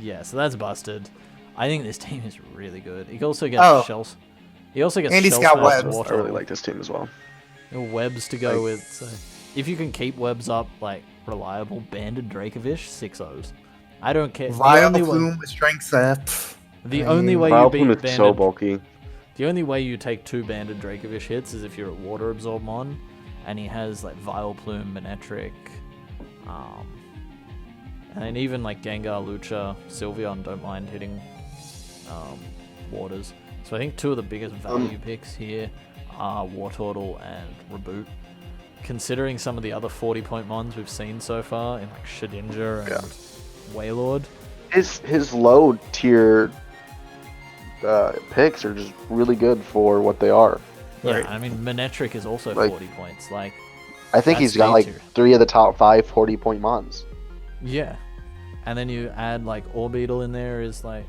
Yeah, so that's busted. I think this team is really good. He also gets Oh. shells. He also gets And he's shell got smash webs. water. I really like this team as well. Webs to go Like- with. So if you can keep webs up like reliable, Banded Dracovish 6-0s. I don't care. Vile Plume with Strength Up. The I only mean, way you Vileplume beat is so Banded bulky. The only way you take 2 Banded Dracovish hits is if you're at Water Absorb Mon, and he has like Vileplume, Manectric, and then even like Gengar, Lucha, Sylveon don't mind hitting Waters. So I think 2 of the biggest value picks here are Wartortle and Reboot. Considering some of the other 40-point mons we've seen so far in like Shedinja and Wailord. His low tier picks are just really good for what they are. Yeah, Right. I mean Manectric is also Like- 40 points. Like, I think That's he's got speed like tier. 3 of the top 5 40-point mons. yeah. And then you add like Orbeetle in there is like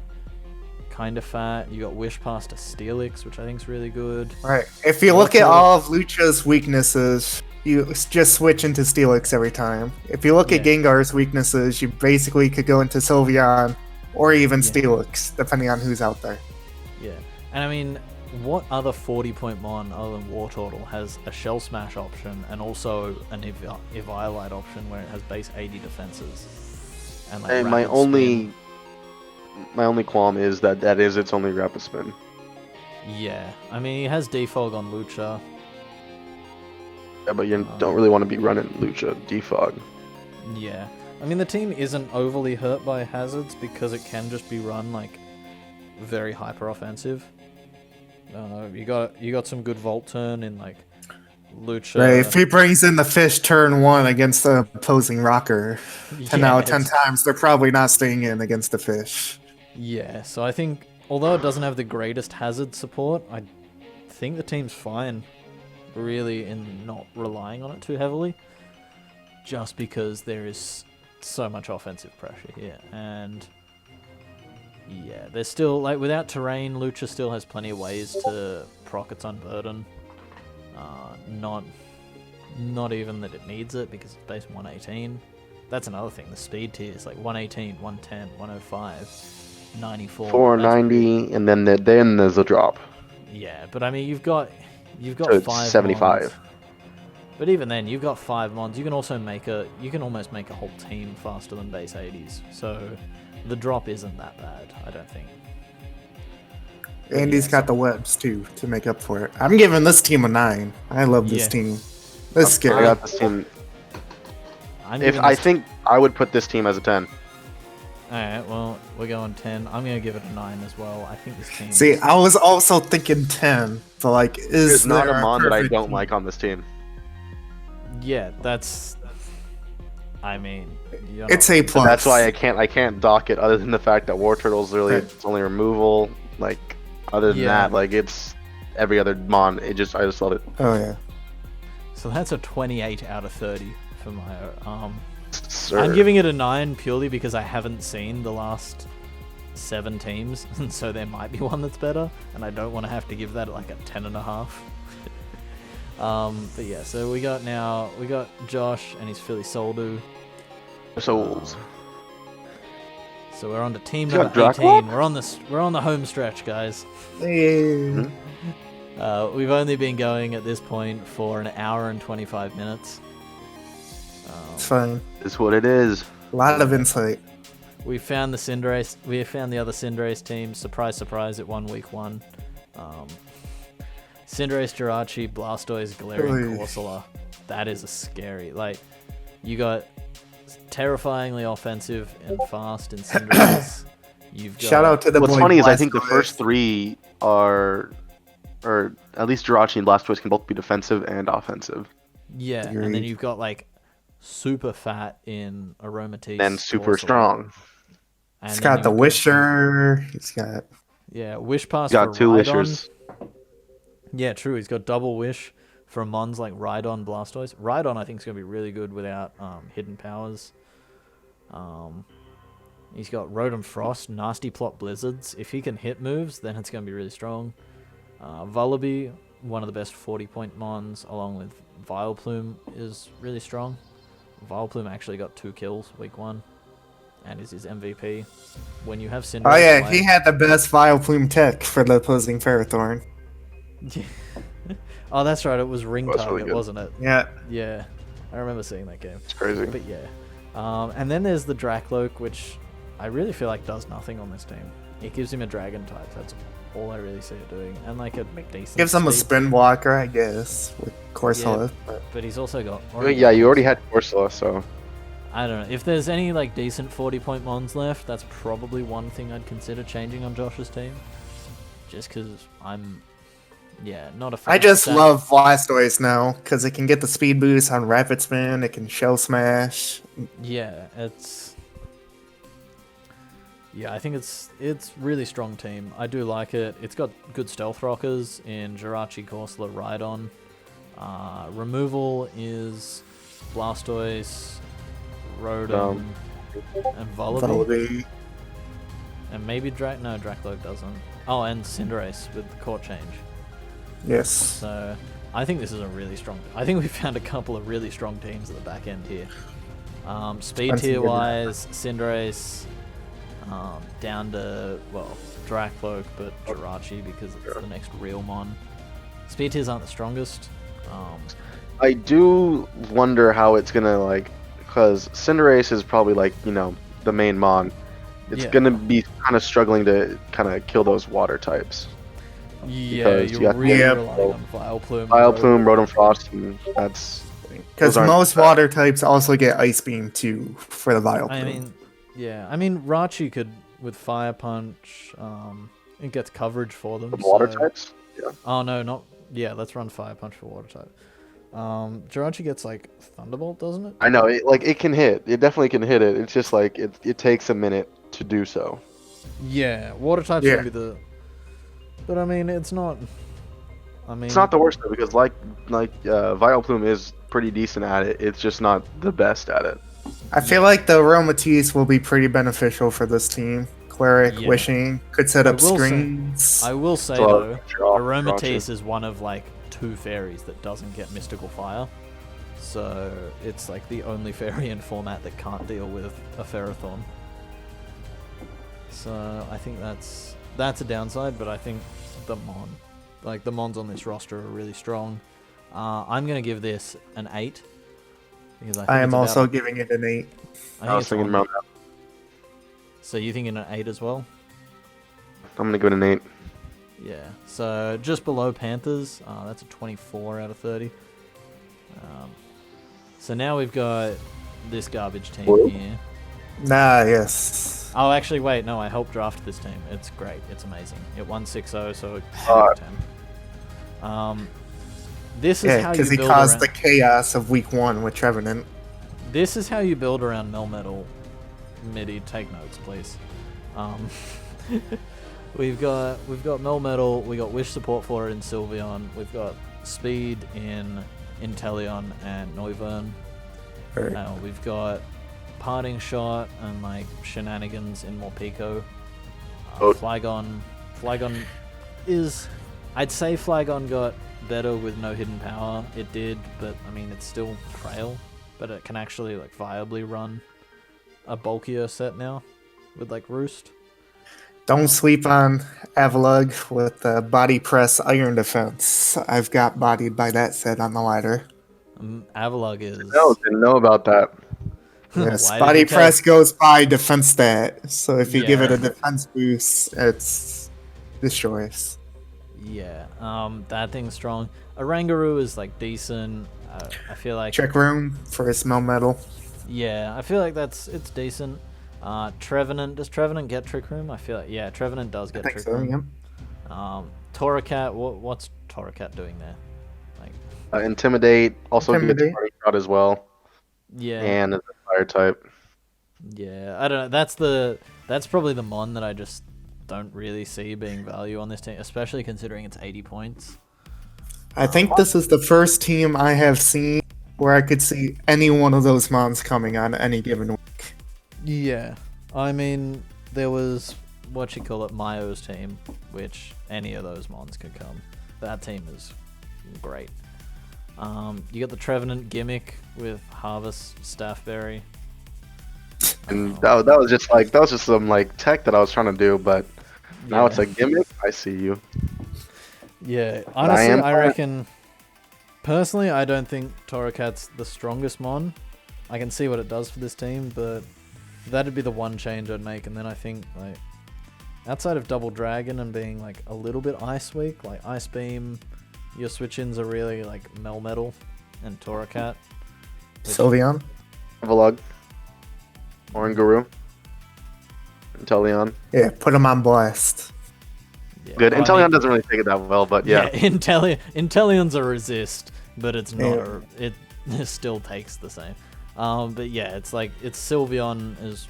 kind of fat. You got Wish Pass to Steelix, which I think is really good. Right. If you look at Also- all of Lucha's weaknesses, you just switch into Steelix every time. If you look at Yeah. Gengar's weaknesses, you basically could go into Sylveon or even Yeah. Steelix, depending on who's out there. Yeah. And I mean, what other 40-point mon other than Wartortle has a Shell Smash option and also an Eviolite option where it has base 80 defenses? And like And my rapid spin? only qualm is that is its only rapid spin. Yeah. I mean, he has Defog on Lucha. Yeah, but you don't really want to be running Lucha Defog. Yeah. I mean, the team isn't overly hurt by hazards because it can just be run like very hyper offensive. You got some good Volt Turn in like Lucha. Right. If he brings in the fish turn 1 against the opposing rocker, 10 out of 10 it's- times, they're probably not staying in against the fish. Yeah, so I think although it doesn't have the greatest hazard support, I think the team's fine, really, in not relying on it too heavily, just because there is so much offensive pressure here, and yeah, there's still like without terrain, Lucha still has plenty of ways to proc its Unburden. Not even that it needs it because it's base 118. That's another thing. The speed tier is like 118, 110, 105, 94. 490, and then there's a drop. Yeah, but I mean you've got So it's 5 75. mons. But even then, you've got 5 mons. You can also almost make a whole team faster than base 80s. So the drop isn't that bad, I don't think. And he's Yeah, got the webs too to make up for it. I'm giving this team a 9. I love this Yeah. team. This is I scary. got this team. I'm If giving I this- think I would put this team as a 10. Alright, well, we're going 10. I'm going to give it a 9 as well. I think this team... See, I was also thinking 10, but like, is There's not there a mon that I perfect don't team? like on this team. Yeah, that's... I mean... It's A+. That's why I can't dock it other than the fact that War Turtle's really Right. its only removal. Like other than Yeah. that, like it's every other Mon. I just love it. Oh yeah. So that's a 28 out of 30 for my. Sir. I'm giving it a 9 purely because I haven't seen the last 7 teams, and so there might be one that's better, and I don't want to have to give that like a 10.5. But yeah, so we got Josh and his Philly Soldu. Souls. So we're on to team You got number 18. Dracula? We're on the home stretch, guys. Yeah. We've only been going at this point for an hour and 25 minutes. It's fine. It's what it is. A lot of insight. We found the Cinderace. We found the other Cinderace team. Surprise, surprise! It won week 1. Cinderace, Jirachi, Blastoise, Galarian, Oy. Corsola. That is a scary. Like, you got terrifyingly offensive and fast in Cinderace. You've got, Shout out to the What's boy funny is I think the Blastoise. first 3 are, or at least Jirachi and Blastoise can both be defensive and offensive. yeah, and then Agreed. you've got like super fat in Aromatisse And super Corsola. strong. And He's then got you've the Wisher. He's got Yeah, Wish Pass Got for 2 Rhydon. Wishers. Yeah, true. He's got double Wish for Mons like Rhydon, Blastoise. Rhydon, I think, is going to be really good without hidden powers. He's got Rotom Frost, Nasty Plot Blizzards. If he can hit moves, then it's going to be really strong. Vullaby, one of the best 40-point Mons, along with Vileplume, is really strong. Vileplume actually got 2 kills week 1, and is his MVP. When you have Cinderace, Oh yeah, play- he had the best Vileplume tech for the opposing Ferrothorn. Oh, that's right. It was Ring That's Target, really good. wasn't it? Yeah. Yeah, I remember seeing that game. It's crazy. But yeah, and then there's the Dracloak, which I really feel like does nothing on this team. It gives him a Dragon type. That's all I really see it doing, and like a decent. Gives him a speed. spin blocker, I guess, with Corsola. but But he's also got. Yeah, you already had Corsola, so I don't know if there's any like decent 40-point Mons left. That's probably one thing I'd consider changing on Josh's team, just because I'm. Yeah, not a fan. I just That- love Blastoise now because it can get the speed boost on Rapid Spin. It can Shell Smash. Yeah, it's. Yeah, I think it's really strong team. I do like it. It's got good stealth rockers in Jirachi, Corsola, Rhydon. Removal is Blastoise, Rotom, and Vullaby. Vullaby. And maybe Dracloak doesn't. Oh, and Cinderace with the court change. Yes. So I think this is a really strong. I think we found a couple of really strong teams at the back end here. Speed That's tier good. wise, Cinderace down to Dracloak, but Jirachi because it's the next real mon. Speed tiers aren't the strongest. I do wonder how it's gonna because Cinderace is probably the main mon. It's Yeah. gonna be kind of struggling to kind of kill those water types. Yeah, Because you you're got- really Yeah. relying on Vileplume. Vileplume, Rotom Frost, and that's Because Those aren't most bad. water types also get Ice Beam too for the Vileplume. I mean, Rachi could with Fire Punch. It gets coverage for them. water so- types. Yeah. Oh no, not yeah. Let's run Fire Punch for Water type. Jirachi gets like Thunderbolt, doesn't it? I know it can hit. It definitely can hit it. It's just it takes a minute to do so. Yeah, Water type's Yeah. gonna be the. But I mean, it's not. I mean, It's not the worst though because Vileplume is pretty decent at it. It's just not the best at it. I feel like the Aromatisse will be pretty beneficial for this team. Cleric, Yeah. Wishing, could set I up will say- screens. I will say So, though, draw- Aromatisse is one of like 2 fairies that doesn't get Mystical Fire. So it's like the only fairy in format that can't deal with a Ferrothorn. So I think that's a downside, but I think the mons on this roster are really strong. I'm gonna give this an 8 because I think I am it's about- also giving it an 8. I I think was it's thinking on- around that. So you thinking an 8 as well? I'm gonna go to Nate. Yeah. So just below Panthers, that's a 24 out of 30. So now we've got this garbage team Whoa. here. Nah, yes. Oh, actually, wait, no, I helped draft this team. It's great. It's amazing. It won 6-0, so it's Ah. 10. This is Yeah, how you because he build caused around, the chaos of week 1 with Trevenant. This is how you build around Melmetal. MIDI, take notes, please. We've got Melmetal, we got Wish support for it in Sylveon, we've got Speed in Inteleon and Noivern. We've got Parting Shot and like Shenanigans in Morpeko. Flygon is, I'd say Flygon got better with no hidden power. It did, but I mean it's still frail. But it can actually like viably run a bulkier set now with like Roost. Don't sleep on Avalugg with the Body Press Iron Defense. I've got bodied by that set on the ladder. Avalugg is. No, didn't know about that. Yes, Why did Body you take- Press goes by defense stat. So if you give it Yeah. a defense boost, it's destroys. Yeah, that thing's strong. Oranguru is like decent. I feel like. Check room for his Melmetal. Yeah, I feel like it's decent. Trevenant, does Trevenant get Trick Room? I feel like Trevenant does get I think Trick so, Room. yeah. Torracat, what's Torracat doing there? Like, Intimidate also gets Intimidate. Parting Shot as well, yeah, and it's a fire type. yeah. I don't know. That's probably the mon that I just don't really see being value on this team, especially considering it's 80 points. I think this is the first team I have seen where I could see any one of those mons coming on any given week. Yeah, I mean there was Mayo's team, which any of those mons could come. That team is great. You got the Trevenant gimmick with Harvest Staffberry. And that was just some like tech that I was trying to do, but now it's a gimmick. I see you. Yeah, honestly, am- I reckon. Personally, I don't think Torracat's the strongest mon. I can see what it does for this team, but that'd be the one change I'd make. And then I think like outside of Double Dragon and being like a little bit Ice weak, like Ice Beam, your switch-ins are really like Melmetal and Torracat. Sylveon. Avalugg, Oranguru, Inteleon. Yeah, put him on blast. Yeah, Good. well, I Inteleon mean- doesn't really take it that well, but yeah. Inteleon's a resist, but it's not. Yeah. It still takes the same. But yeah, it's Sylveon is.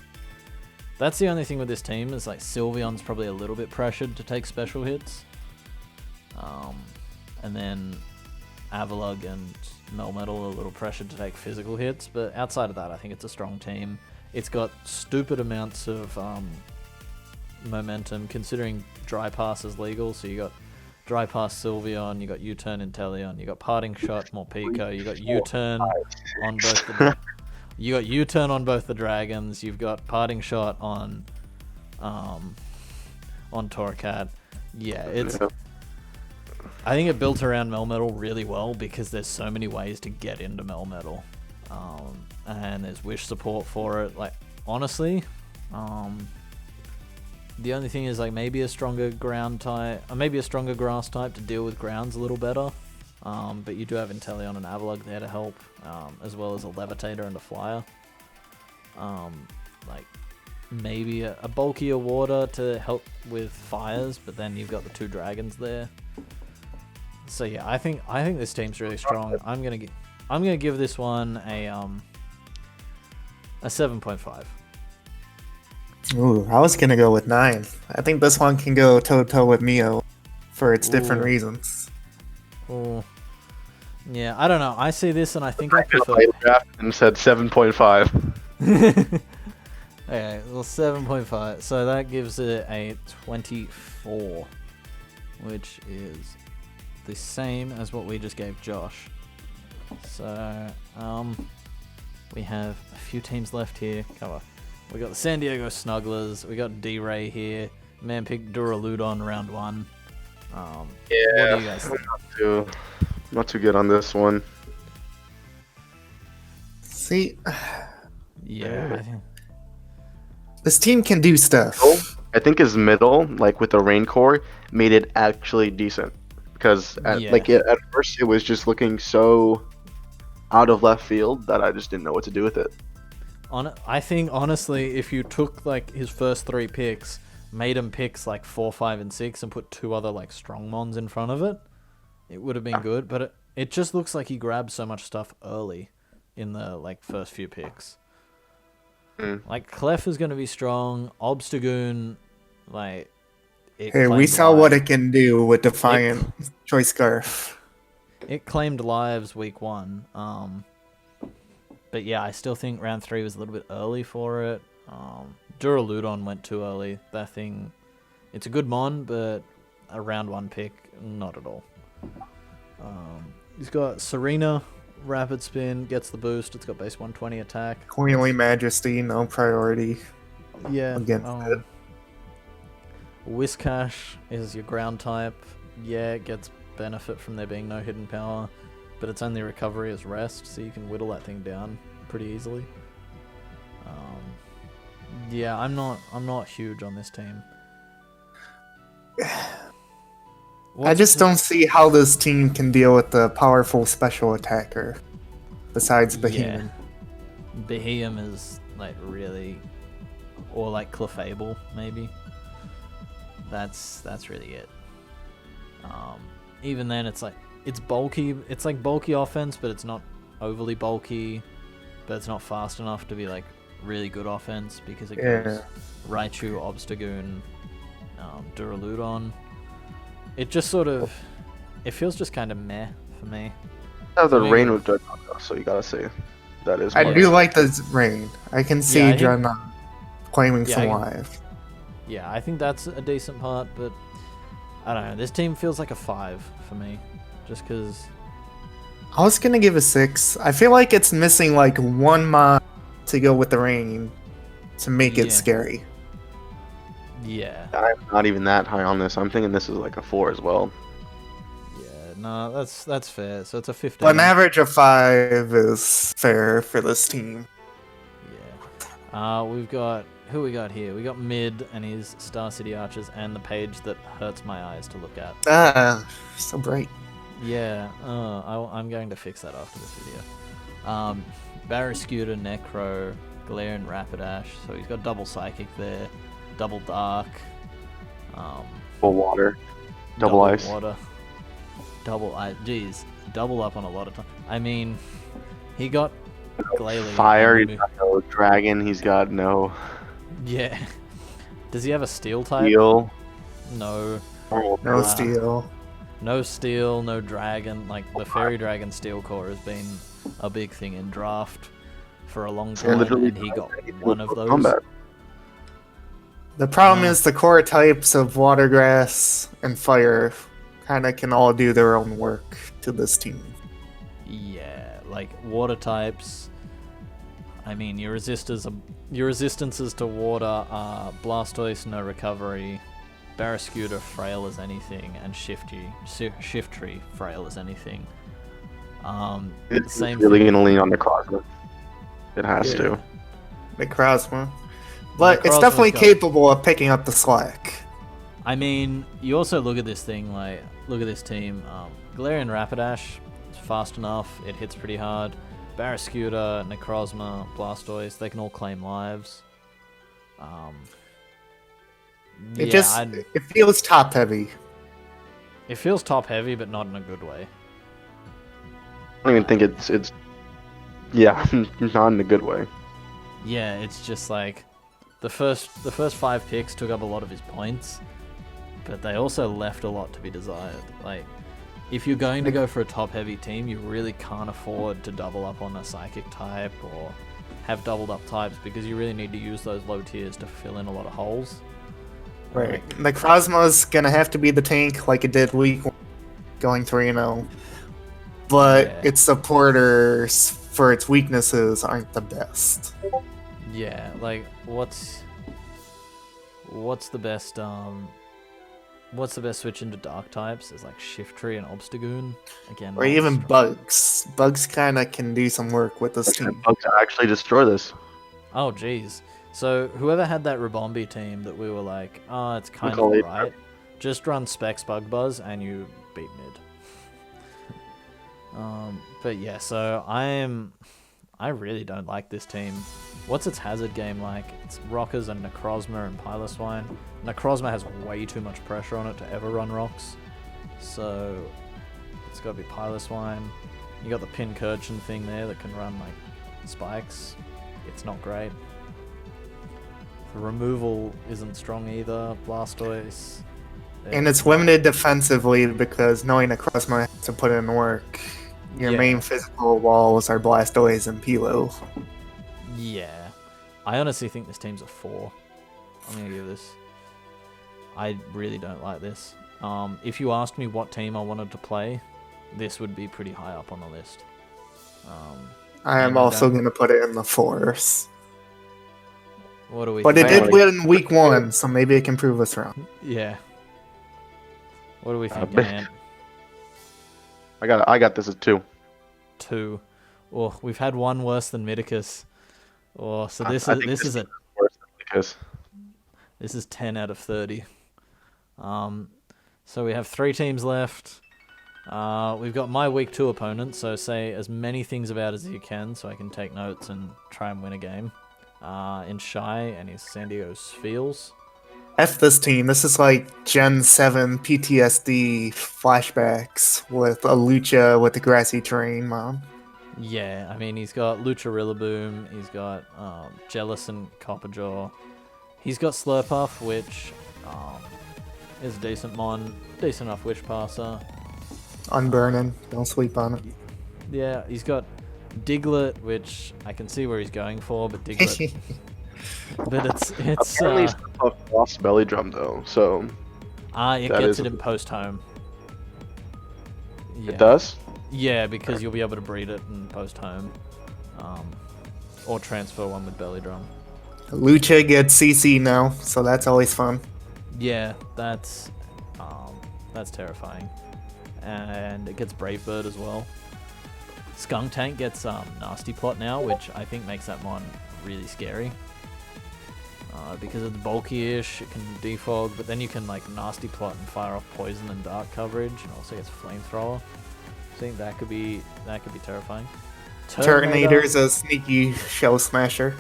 That's the only thing with this team is like Sylveon's probably a little bit pressured to take special hits. And then Avalugg and Melmetal are a little pressured to take physical hits, but outside of that, I think it's a strong team. It's got stupid amounts of momentum considering Dry Pass is legal, so you got Dry Pass Sylveon, you got U-Turn Inteleon, you got Parting Shot Morpeko, you got U-Turn on both the dragons, you've got Parting Shot on Torracat. Yeah, it's I think it built around Melmetal really well because there's so many ways to get into Melmetal. And there's Wish support for it. Like honestly, the only thing is like maybe a stronger ground type, or maybe a stronger grass type to deal with grounds a little better. But you do have Inteleon and Avalugg there to help, as well as a Levitator and a Flyer. Like maybe a bulkier water to help with fires, but then you've got the two dragons there. So yeah, I think this team's really strong. I'm gonna give this one a 7.5. Ooh, I was gonna go with 9. I think this one can go toe to toe with Mio for its different Ooh. reasons. Oh, yeah, I don't know. I see this and I think I I prefer. played a draft and said 7.5. Okay, well 7.5. So that gives it a 24, which is the same as what we just gave Josh. So we have a few teams left here. Come on. We got the San Diego Snugglers. We got D-Ray here. Man picked Duraludon round 1. What do you guys think? Not too good on this one. See, Yeah, I think. this team can do stuff. I think his middle, like with the Rain Core, made it actually decent. Because at first it was just looking so out of left field that I just didn't know what to do with it. I think honestly, if you took like his first 3 picks, made him picks like 4, 5, and 6, and put 2 other like strong mons in front of it, it would have been good. But it just looks like he grabbed so much stuff early in the like first few picks. Like Clef is going to be strong. Obstagoon, like Hey, we claimed saw what lives. it can do with Defiant Choice Scarf. It claimed lives week 1. But yeah, I still think round 3 was a little bit early for it. Duraludon went too early. That thing, it's a good mon, but a round 1 pick, not at all. He's got Serena, Rapid Spin, gets the boost. It's got base 120 attack. Queenly Majesty, no priority. Yeah. Against it. Whiscash is your ground type. Yeah, it gets benefit from there being no hidden power, but it's only recovery as rest, so you can whittle that thing down pretty easily. Yeah, I'm not huge on this team. I just don't see how this team can deal with the powerful special attacker. Besides Behemoth. Yeah. Behemoth is like really, or like Clefable maybe. That's really it. Even then, it's bulky. It's like bulky offense, but it's not overly bulky. But it's not fast enough to be like really good offense because it goes Raichu, Obstagoon, Duraludon. It just sort of, it feels just kind of meh for me. Have the For me- rain with Dreadnought, though, so you gotta say that is. I more- do like the rain. I can see Yeah, I think- Dreadnought claiming Yeah, some I can- lives. Yeah, I think that's a decent part, but I don't know. This team feels like a 5 for me, just because. I was gonna give a 6. I feel like it's missing like one mod to go with the rain to make it Yeah. scary. Yeah, I'm not even that high on this. I'm thinking this is like a 4 as well. yeah, no, that's fair. So it's a 15. But an average of 5 is fair for this team. Yeah. We've got who we got here. We got Mid and his Star City Archers and the page that hurts my eyes to look at. Ah, so bright. Yeah, I'm going to fix that after this video. Barrascuda, Necro, Galarian Rapidash. So he's got double Psychic there, double Dark, Full water, double ice. Water, double ice. Jeez, double up on a lot of time. I mean, he got Glalie. Fire. on the He's got no dragon. He's got no Yeah. Does he have a Steel type? steel. No. Normal No Wow. steel. No Steel, no Dragon. Like, the Fairy Dragon Steel Core has been a big thing in draft for a long time, literally and he got one of those. combat. The problem Yeah. is the core types of water, grass, and fire kind of can all do their own work to this team. Yeah, like water types. I mean, your resistances to water are Blastoise, no recovery, Barrascuda, frail as anything, and Shiftry, frail as anything. It's Same really thing. gonna lean on the Necrozma. It has Yeah. to. Necrozma. But it's Necrozma's definitely got- capable of picking up the slack. I mean, you also look at this thing, like, look at this team. Galarian Rapidash, it's fast enough, it hits pretty hard. Barrascuda, Necrozma, Blastoise, they can all claim lives. It yeah, it feels top heavy. it feels top heavy, but not in a good way. I don't even think it's. Yeah, not in a good way. Yeah, it's just like the first 5 picks took up a lot of his points, but they also left a lot to be desired. Like, if you're going to go for a top heavy team, you really can't afford to double up on a psychic type or have doubled up types, because you really need to use those low tiers to fill in a lot of holes. Right. Necrozma's gonna have to be the tank like it did week 1, going 3-0. But Yeah. its supporters for its weaknesses aren't the best. Yeah, like what's the best switch into dark types is like Shiftry and Obstagoon. Again, Or not even strong. Bugs. Bugs kinda can do some work with this team. Bugs actually destroy this. Oh, jeez. So, whoever had that Rabombi team that we were like, oh, it's kind of call it- right, just run Specs Bug Buzz and you beat mid. But yeah, so I really don't like this team. What's its hazard game like? It's Rockers and Necrozma and Piloswine. Necrozma has way too much pressure on it to ever run rocks, so it's got to be Piloswine. You got the Pincurchin thing there that can run like spikes. It's not great. The removal isn't strong either. Blastoise. And it's limited defensively because knowing that Crossman has to put in work. Your Yeah. main physical walls are Blastoise and Pilo. Yeah. I honestly think this team's a 4. I'm going to give this... I really don't like this. If you asked me what team I wanted to play, this would be pretty high up on the list. I am And, also going to put it in the 4s. What do we But it think? did win week 1, so maybe it can prove us wrong. Yeah. What do we think, but- Ant? I got this as 2. 2. Oh, we've had one worse than Midicus. Oh, so I this think is a worse because This is 10 out of 30. So we have 3 teams left. We've got my week 2 opponent, so say as many things about as you can so I can take notes and try and win a game. In Shy and his San Diego Spheels. F this team. This is like Gen 7 PTSD flashbacks with a Lucha with the grassy terrain, Mom. Yeah, I mean, he's got Lucha Rillaboom, he's got Jellicent Copperjaw, he's got Slurpuff, which is a decent mon, decent enough Wish Passer. Unburning. Don't sleep on it. Yeah, he's got Diglett, which I can see where he's going for, but Diglett... but it's apparently Slurpuff lost Belly Drum though, so it that gets is it a- in post-home. Yeah. it does. Yeah, because you'll be able to breed it in post-home. Or transfer one with Belly Drum. Lucha gets CC now, so that's always fun. Yeah, that's terrifying. And it gets Brave Bird as well. Skunk Tank gets Nasty Plot now, which I think makes that mon really scary. Because it's bulky-ish, it can defog, but then you can like Nasty Plot and fire off poison and dark coverage, and also gets Flamethrower. I think that could be terrifying. Turtonator's a sneaky shell smasher.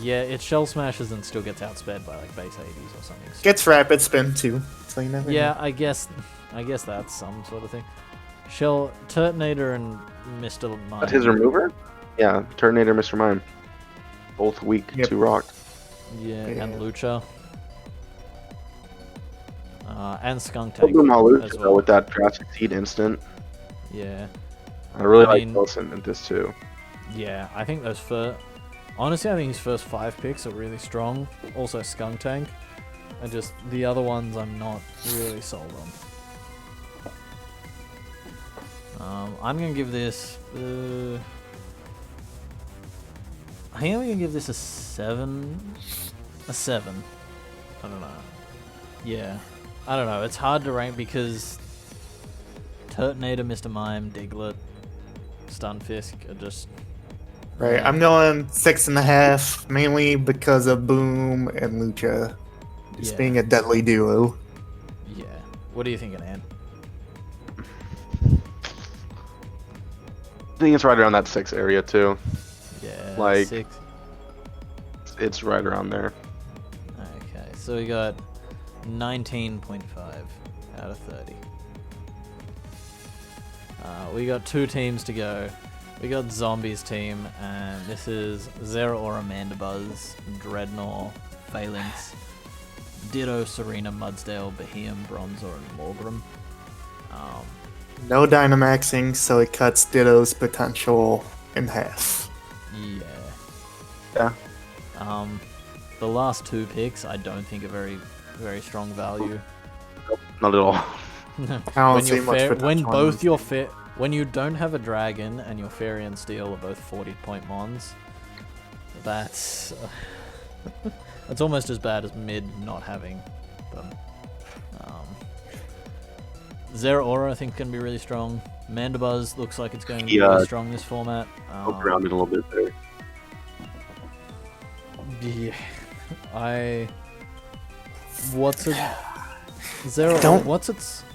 Yeah, it shell smashes and still gets outsped by like base 80s or something. Gets rapid spin too, so you never Yeah, know. I guess that's some sort of thing. Shell Turtonator and Mr. Mime. That's his remover? Yeah, Turtonator, Mr. Mime. Both weak Yep. to rocked. Yeah, Yeah. and Lucha. And Skunk Tank Boom Lucha as though, well. with that Jurassic Seed instant. Yeah. I really I like mean- Wilson in this too. Yeah, I think those honestly, I think his first 5 picks are really strong. Also Skunk Tank. And just the other ones I'm not really sold on. I'm gonna give this I think I'm gonna give this a 7. A 7. I don't know. Yeah. I don't know. It's hard to rank because Turtonator, Mr. Mime, Diglett, Stunfisk are just... Right, I'm going 6.5, mainly because of Boom and Lucha. Just Yeah. being a deadly duo. Yeah. What are you thinking, Ann? I think it's right around that 6 area too. Yeah. Like- 6. It's right around there. Okay, so we got 19.5 out of 30. We got 2 teams to go. We got Zombies team, and this is Zeraora, Mandibuzz, Dreadnought, Phalanx, Ditto, Serena, Mudsdale, Behemoth, Bronzor, and Morgrim. No Dynamaxing, so it cuts Ditto's potential in half. Yeah. Yeah. The last 2 picks I don't think are very, very strong value. Not at all. I don't see much when potential in both those. your when you don't have a dragon and your fairy and steel are both 40-point mons, that's that's almost as bad as mid not having them. Zeraora I think can be really strong. Mandibuzz looks like it's going to be Yeah. really strong this format. Look around it a little bit there. Yeah, what's a Zeraora? Don't-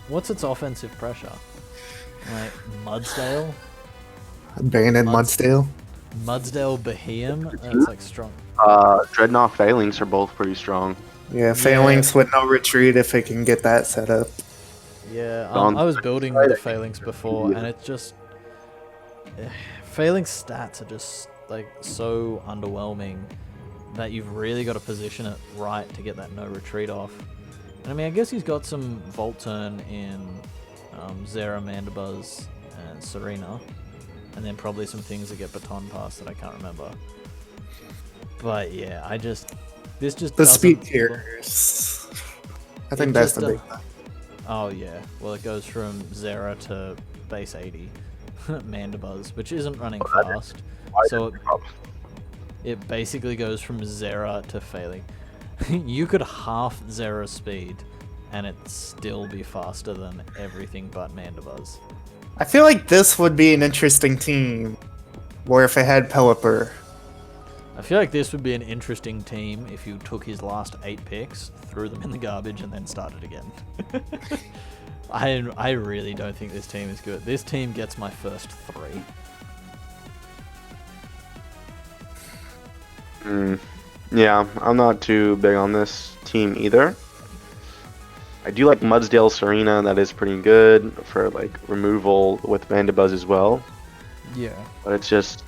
What's its offensive pressure? Like Mudsdale, Abandoned Mudsdale. Mudsdale, Behemoth. That's like strong. Dreadnought Phalanx are both pretty strong. Yeah, Phalanx with no retreat if it can get that set up. Yeah, On I was the building side, with I the think Phalanx it's before, yeah. and it just Phalanx stats are just like so underwhelming that you've really got to position it right to get that no retreat off. I mean, I guess he's got some Volt Turn in Zera, Mandibuzz, and Serena. And then probably some things that get Baton Pass that I can't remember. But yeah, this just The doesn't speed look- tiers. I It think that's just the big do- Oh yeah, well it goes from Zera to base 80 Mandibuzz, which isn't running fast. So it basically goes from Zera to failing. You could half Zera's speed and it'd still be faster than everything but Mandibuzz. I feel like this would be an interesting team, where if it had Pelipper. I feel like this would be an interesting team if you took his last 8 picks, threw them in the garbage, and then started again. I really don't think this team is good. This team gets my first 3. Yeah, I'm not too big on this team either. I do like Mudsdale Serena, that is pretty good for like removal with Mandibuzz as well. Yeah. But it's just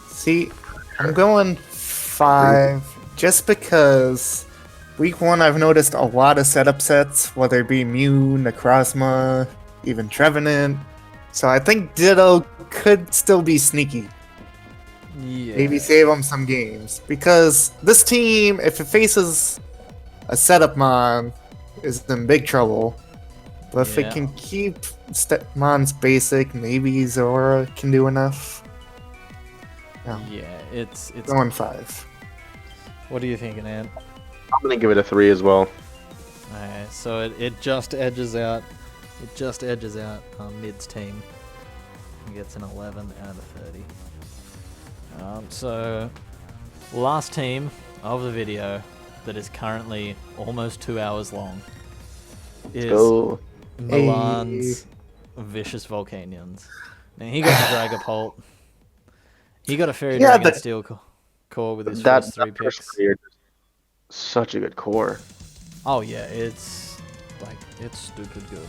See, I'm going 5 just because week 1 I've noticed a lot of setup sets, whether it be Mew, Necrozma, even Trevenant. So I think Ditto could still be sneaky. Yeah. Maybe save him some games. Because this team, if it faces a setup mon, is in big trouble. But if Yeah. it can keep Mon's basic, maybe Zora can do enough. No, Yeah, it's going 5. What are you thinking, Ant? I'm gonna give it a 3 as well. Alright, so it just edges out Mid's team. He gets an 11 out of 30. So last team of the video that is currently almost 2 hours long is Go. Milan's Vicious Volcanions. Now he got the Dragapult. He got a Fairy Yeah, Dragon the- Steel Core with his That first 3 first picks. 3 are just such a good core. Oh yeah, it's stupid good.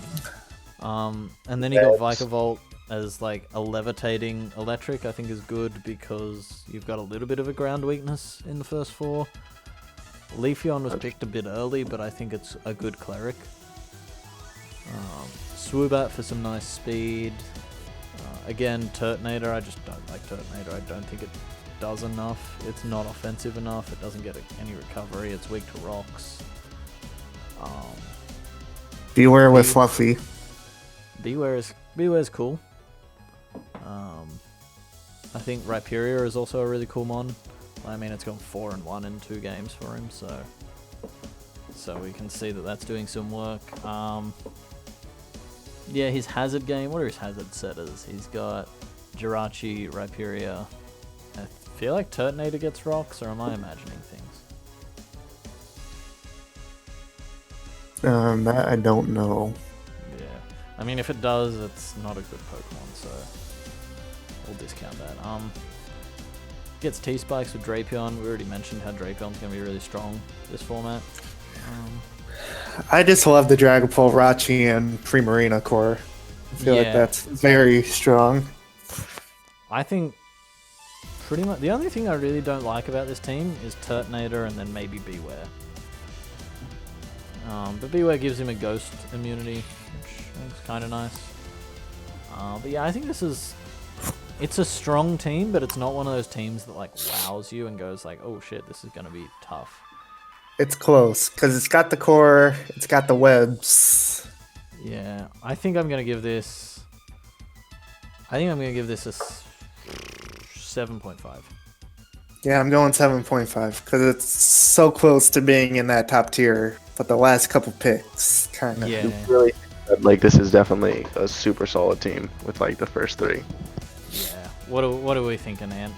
And then you got That's- Vikavolt as like a levitating electric. I think is good because you've got a little bit of a ground weakness in the first 4. Leafeon was picked a bit early, but I think it's a good cleric. Swoobat for some nice speed. Again, Turtonator. I just don't like Turtonator. I don't think it does enough. It's not offensive enough. It doesn't get any recovery. It's weak to rocks. Beware with Fluffy. Beware's cool. I think Rhyperior is also a really cool mon. I mean, it's gone 4-1 in 2 games for him, so we can see that that's doing some work. Yeah, his hazard game. What are his hazard setters? He's got Jirachi, Rhyperior. I feel like Turtonator gets rocks, or am I imagining things? That I don't know. Yeah. I mean, if it does, it's not a good Pokemon, so we'll discount that. Gets T-Spikes with Drapion. We already mentioned how Drapion's going to be really strong this format. I just love the Dragapult, Rachi, and Primarina core. I feel like Yeah. that's very strong. I think pretty much the only thing I really don't like about this team is Turtonator and then maybe Beware. But Beware gives him a ghost immunity, which is kind of nice. But yeah, I think it's a strong team, but it's not one of those teams that like wows you and goes like, oh shit, this is gonna be tough. It's close because it's got the core, it's got the webs. Yeah, I think I'm gonna give this. I think I'm gonna give this a 7.5. Yeah, I'm going 7.5 because it's so close to being in that top tier. But the last couple picks, kind of. Yeah. Really, like this is definitely a super solid team with like the first 3. Yeah. What are we thinking, Ant?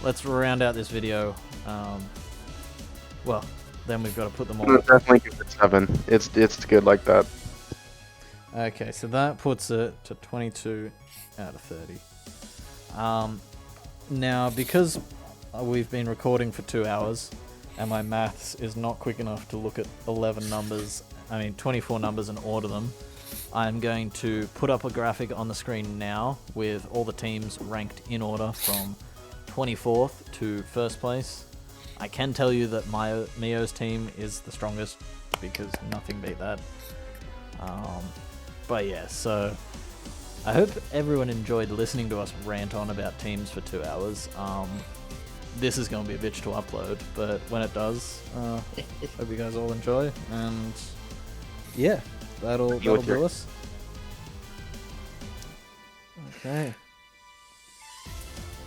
Let's round out this video. Well, then we've got to put them I'm all. gonna definitely give it 7. It's good like that. Okay, so that puts it to 22 out of 30. Now, because we've been recording for 2 hours, and my maths is not quick enough to look at 24 numbers and order them, I'm going to put up a graphic on the screen now with all the teams ranked in order from 24th to first place. I can tell you that Mio's team is the strongest because nothing beat that. But yeah, so I hope everyone enjoyed listening to us rant on about teams for 2 hours. This is going to be a bitch to upload, but when it does, hope you guys all enjoy. And yeah, that'll do us. Okay.